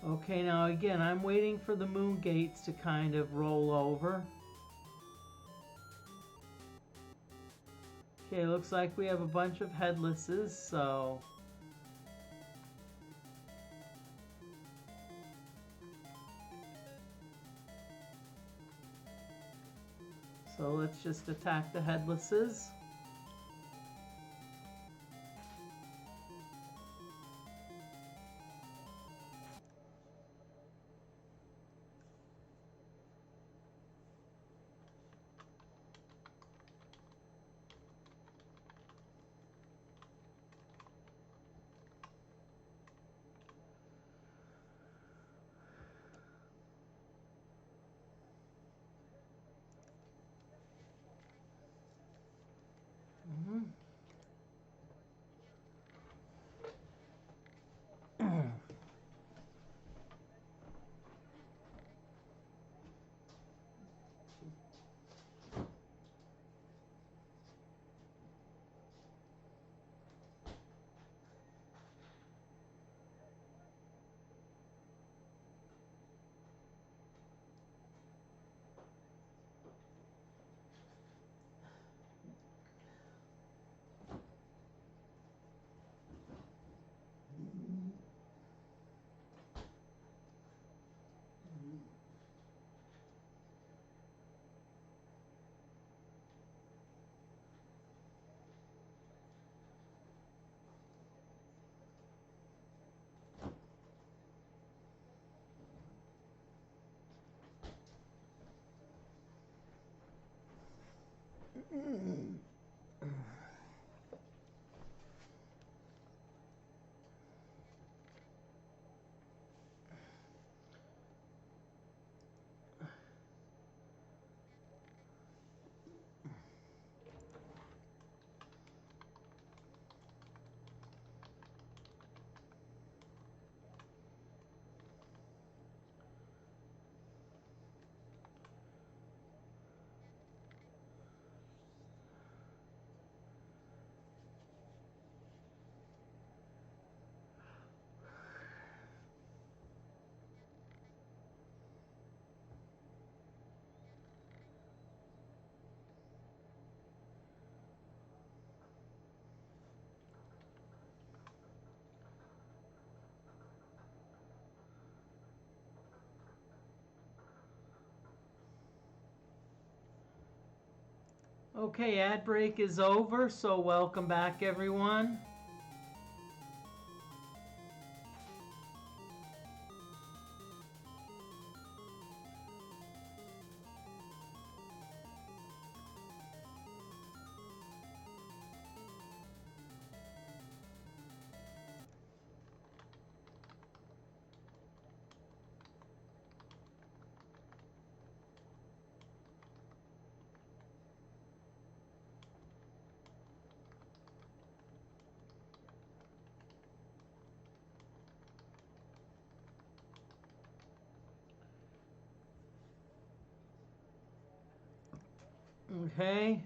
Okay, now again, I'm waiting for the moon gates to kind of roll over. Okay, looks like we have a bunch of headlesses, so... So let's just attack the headlesses. Mhm. Okay, ad break is over, so welcome back everyone. Okay.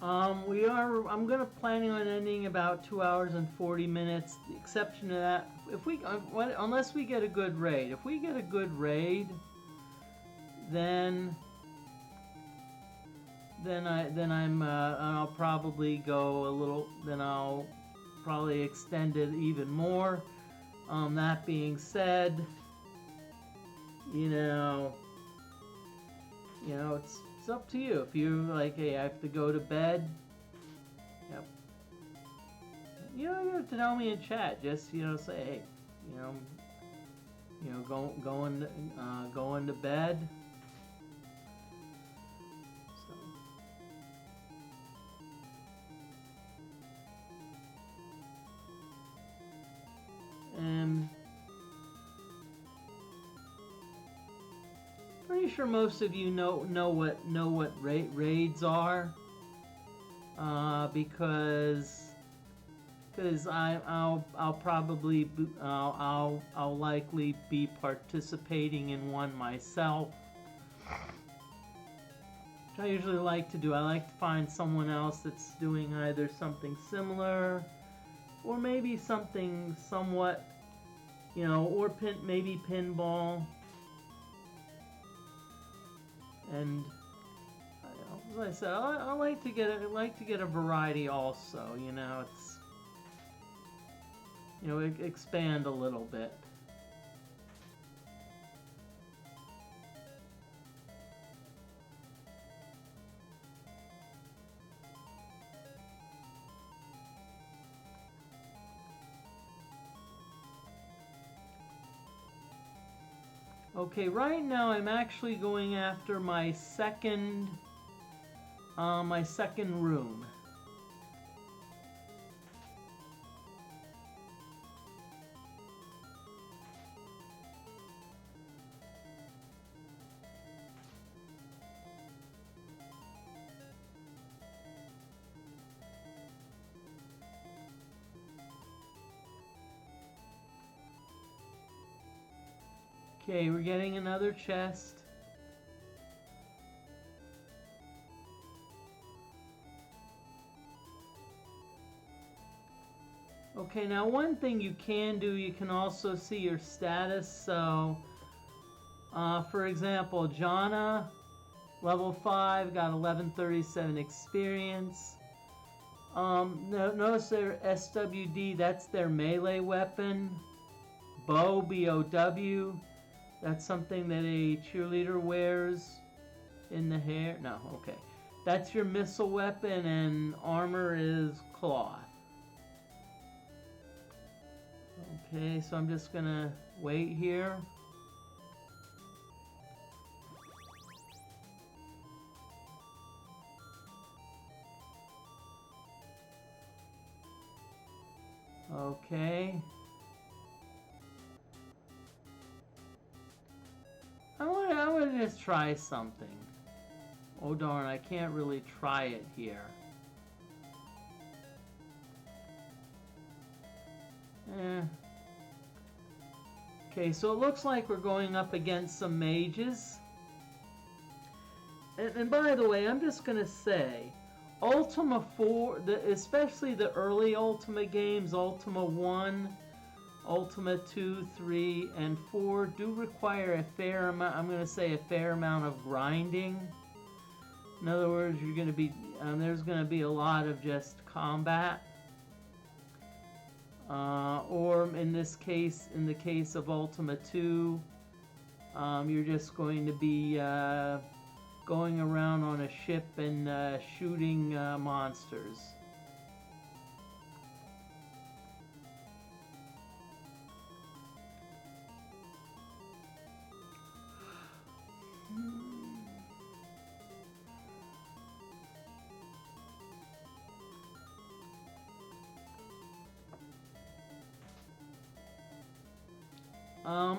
I'm gonna planning on ending about 2 hours and 40 minutes. The exception to that, if we, unless we get a good raid. If we get a good raid, then I'll probably go a little. Then I'll probably extend it even more. That being said, you know, it's up to you. If you're like, hey, I have to go to bed. Yep. You don't have to tell me in chat. Just say, hey, going to bed. So. And pretty sure most of you know what raids are, because I'll probably I'll likely be participating in one myself. Which I usually like to do. I like to find someone else that's doing either something similar, or maybe something somewhat, you know, or maybe pinball. And as I said, I like to get a variety also. You know, it's, you know, expand a little bit. Okay, right now I'm actually going after my second room. Okay, we're getting another chest. Okay, now one thing you can do, you can also see your status. So, for example, Jana, level 5, got 1137 experience. Notice their SWD, that's their melee weapon. Bow, B-O-W, that's something that a cheerleader wears in the hair. No, okay. That's your missile weapon, and armor is cloth. Okay, so I'm just gonna wait here. Okay. I want to just try something. Oh darn, I can't really try it here. Okay, so it looks like we're going up against some mages. And by the way, I'm just going to say, Ultima 4, especially the early Ultima games, Ultima 1, Ultima 2, 3, and 4, do require a fair amount, I'm going to say a fair amount of grinding. In other words, you're going to be, there's going to be a lot of just combat. Or in this case, in the case of Ultima 2, you're just going to be going around on a ship and shooting monsters.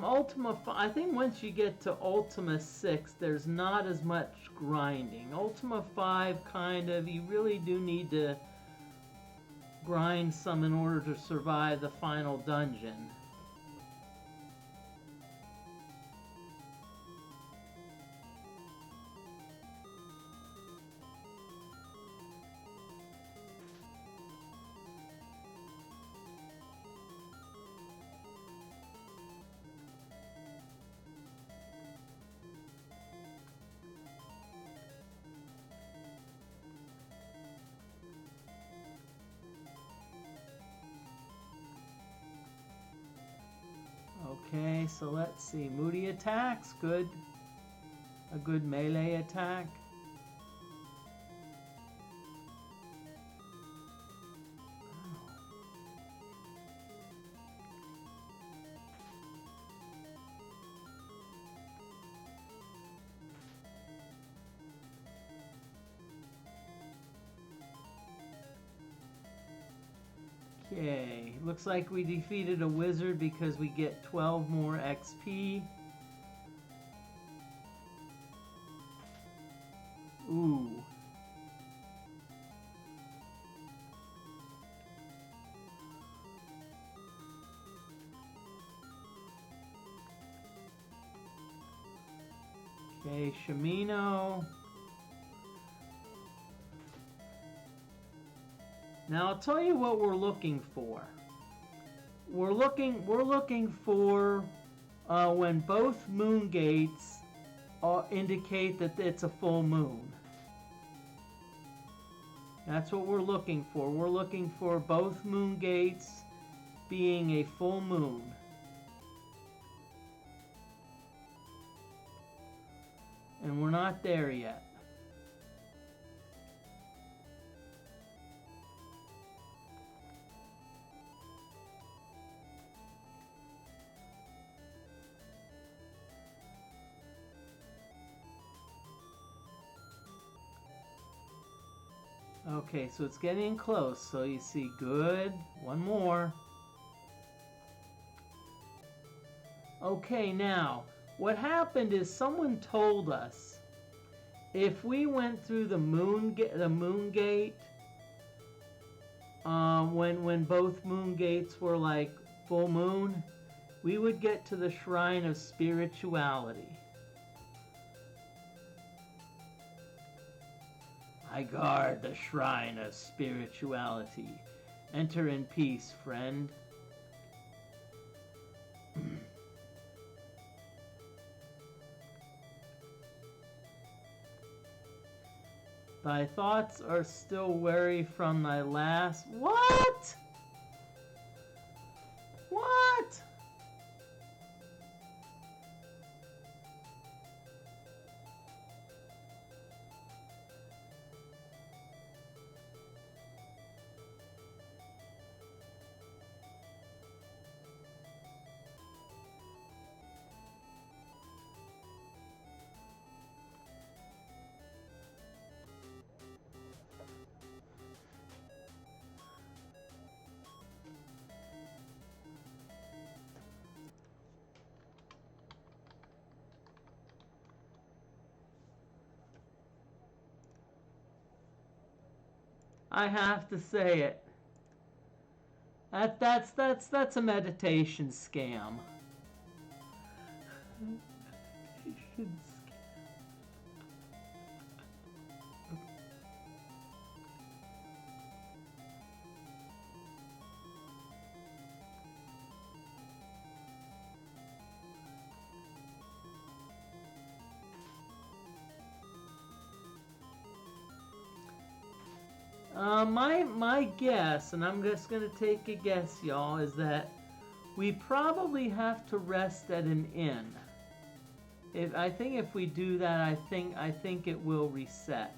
Ultima 5, I think once you get to Ultima 6, there's not as much grinding. Ultima 5, kind of, you really do need to grind some in order to survive the final dungeon. Okay, so let's see. Moody attacks, good. A good melee attack. Okay, looks like we defeated a wizard because we get 12 more XP. Ooh. Okay, Shimino. Now I'll tell you what we're looking for. We're looking for when both moon gates indicate that it's a full moon. That's what we're looking for. We're looking for both moon gates being a full moon. And we're not there yet. Okay, so it's getting close. So you see, good. One more. Okay, now, what happened is someone told us if we went through the moon gate, when both moon gates were like full moon, we would get to the shrine of spirituality. I guard the shrine of spirituality. Enter in peace, friend. Thy thoughts are still weary from thy last... What? What? I have to say it. That's a meditation scam. Meditation scam. My guess, and I'm just gonna take a guess, y'all, is that we probably have to rest at an inn. I think if we do that, I think it will reset.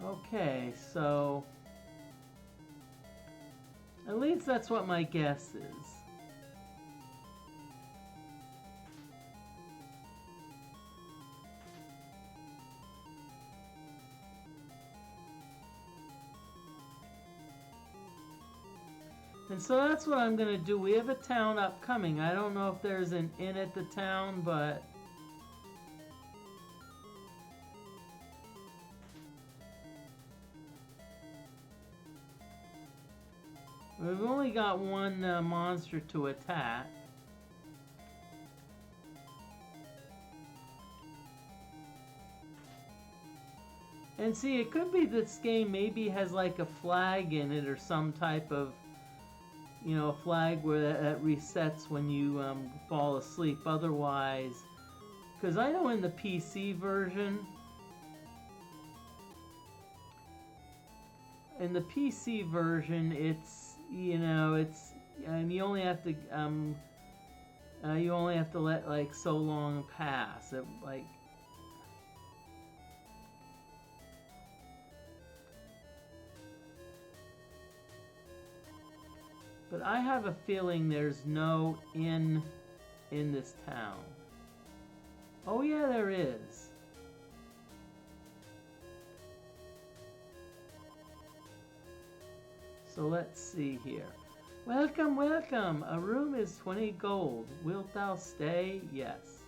Okay, so at least that's what my guess is. And so that's what I'm gonna do. We have a town upcoming. I don't know if there's an inn at the town, but we've only got one monster to attack. And see, it could be this game maybe has like a flag in it or some type of, you know, a flag where that resets when you fall asleep. Otherwise, because I know in the PC version, it's, you know, it's you only have to let like so long pass. It, like, but I have a feeling there's no inn in this town. Oh yeah, there is. So let's see here. Welcome, welcome. A room is 20 gold. Wilt thou stay? Yes.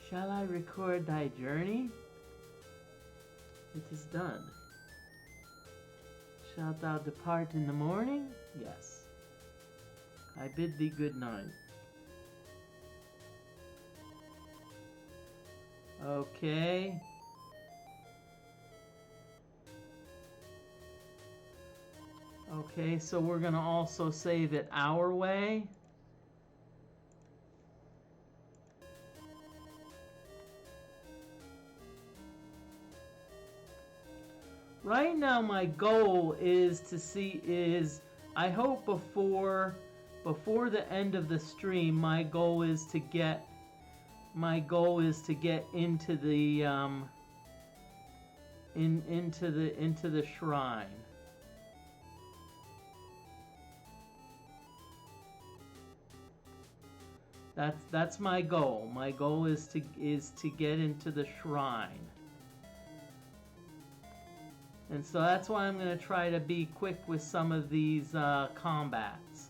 Shall I record thy journey? It is done. Shalt thou depart in the morning? Yes. I bid thee good night. Okay. Okay, so we're going to also save it our way. Right now my goal is to see I hope before the end of the stream my goal is to get into the into the shrine. That's my goal. My goal is to get into the shrine. And so that's why I'm going to try to be quick with some of these combats.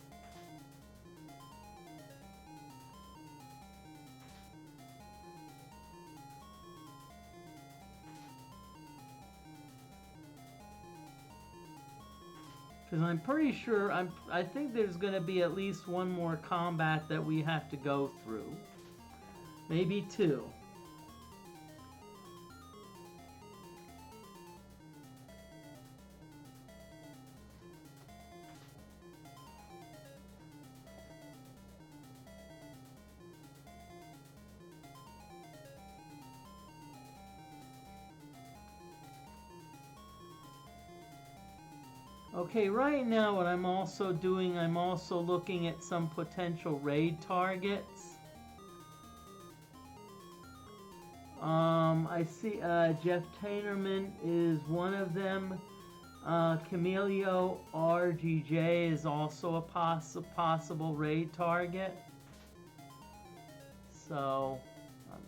Because I'm pretty sure, I think there's going to be at least one more combat that we have to go through. Maybe two. Okay, right now what I'm also doing, I'm also looking at some potential raid targets. I see Jeff Tainerman is one of them. Camilio RGJ is also a possible raid target. So,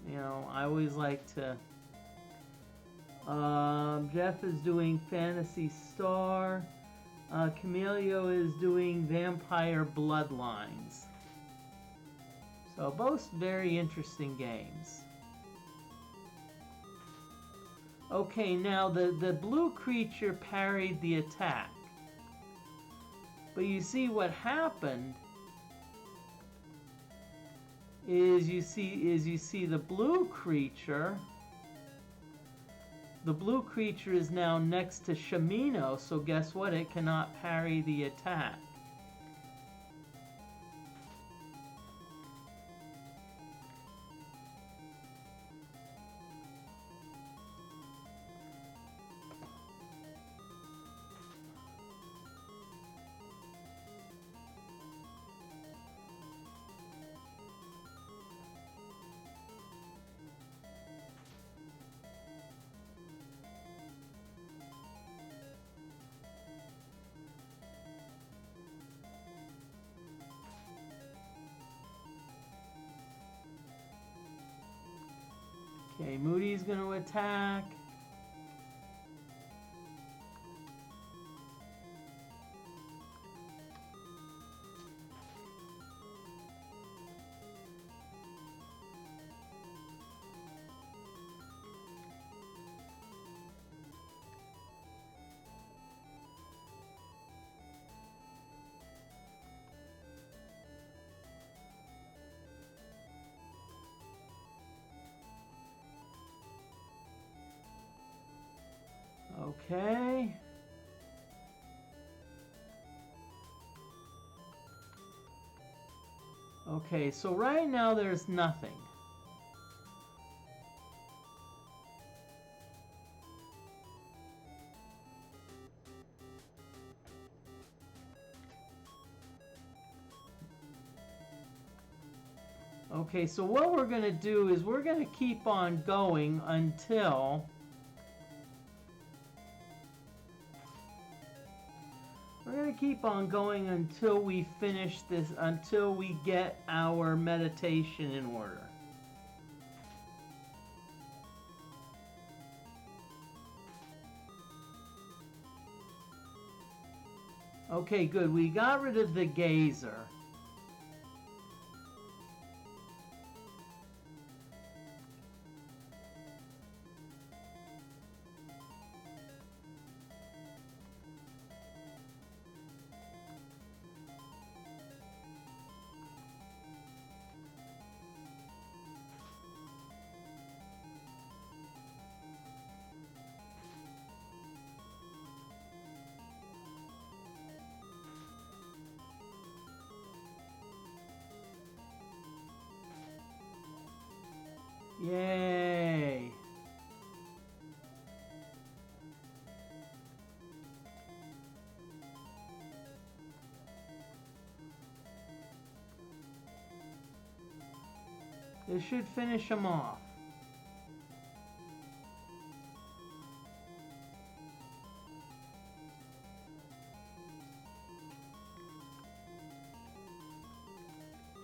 you know, I always like to... Jeff is doing Phantasy Star. Camilio is doing Vampire Bloodlines. So both very interesting games. Okay, now the blue creature parried the attack. But you see what happened is you see the blue creature. The blue creature is now next to Shamino, so guess what? It cannot parry the attack. Okay, Moody's going to attack. Okay. Okay, so right now there's nothing. Okay, so what we're going to do is we're going to keep on going until... We're going to keep on going until we finish this, until we get our meditation in order. Okay, good. We got rid of the gazer. Yay! This should finish him off.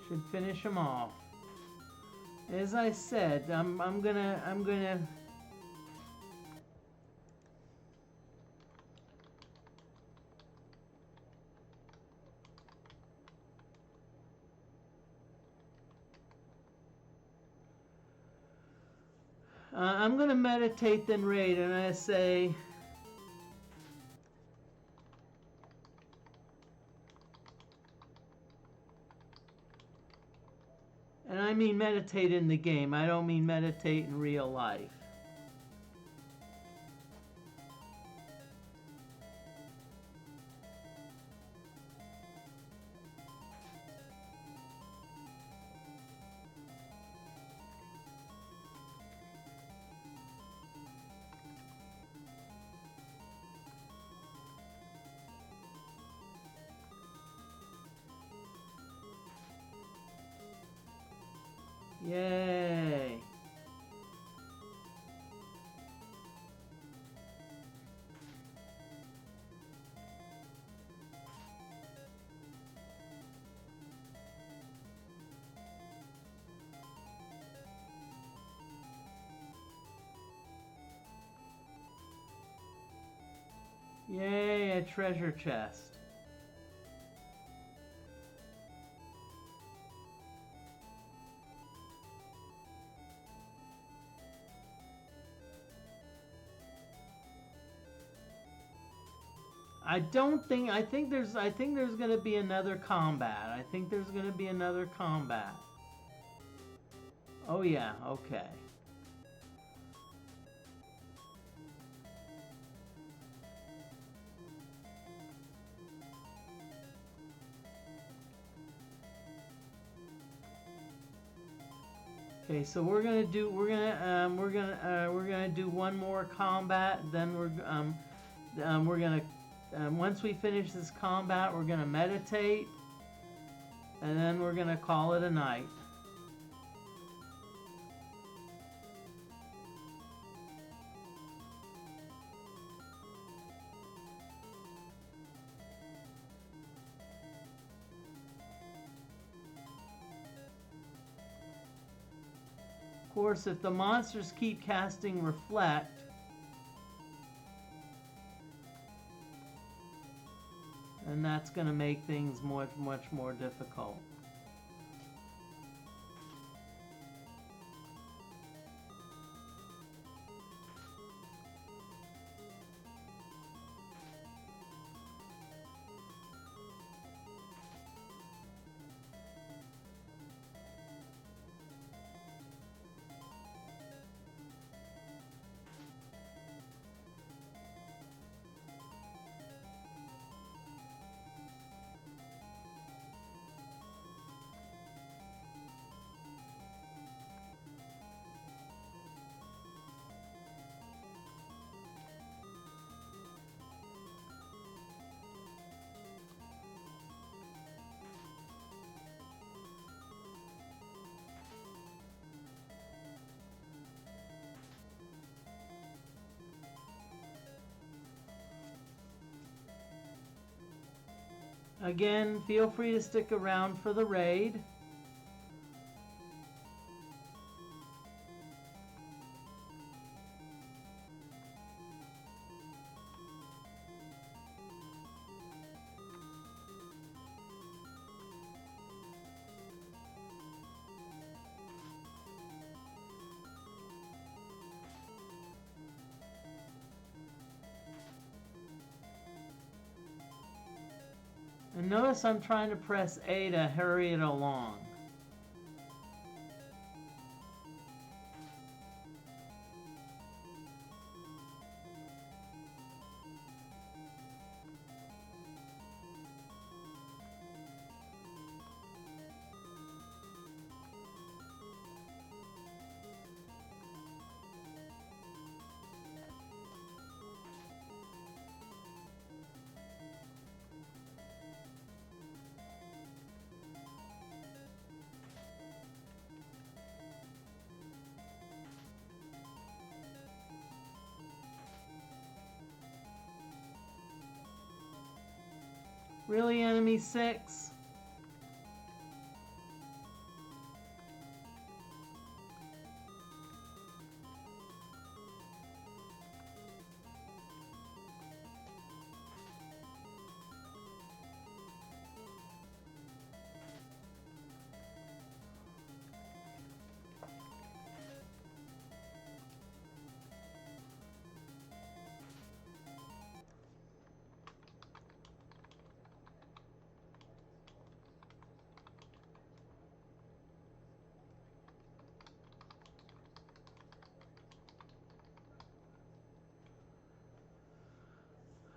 Should finish him off. As I said, I'm gonna meditate then raid, and I say, and I mean meditate in the game. I don't mean meditate in real life. Yay! Yay, a treasure chest. I think there's going to be another combat. I think there's going to be another combat. Oh yeah, okay. Okay, so we're gonna do one more combat. Then we're gonna once we finish this combat, we're gonna meditate, and then we're gonna call it a night. Of course, if the monsters keep casting reflect, then that's going to make things much more difficult. Again, feel free to stick around for the raid. Notice I'm trying to press A to hurry it along. Really, enemy 6?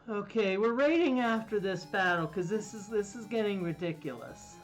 Okay, we're raiding after this battle because this is getting ridiculous.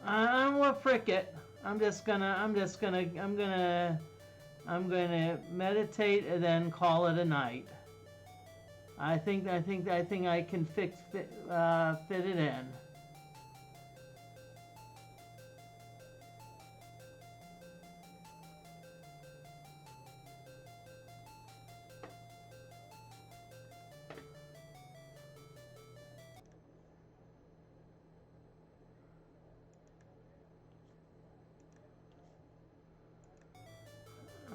I'm gonna frick it. I'm gonna meditate and then call it a night. I think I can fit it in.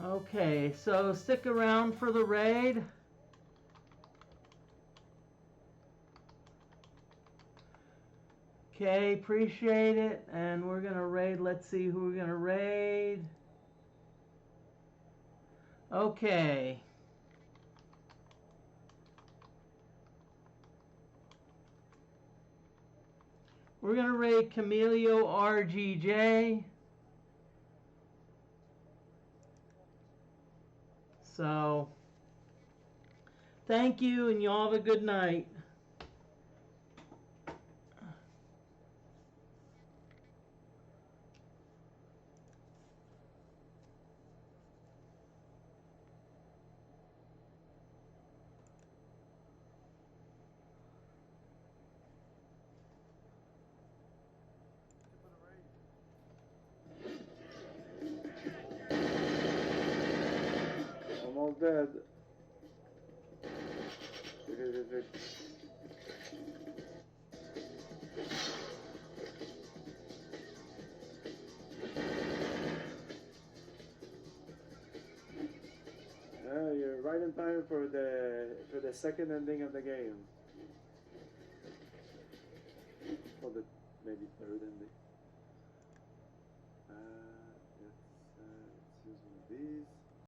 Okay, so stick around for the raid. Okay, appreciate it. And we're gonna raid. Let's see who we're gonna raid. Okay. We're gonna raid Camilio RGJ. So, thank you, and y'all have a good night. Almost dead. You're right in time for the second ending of the game. Or the maybe third ending. Let's use one of these.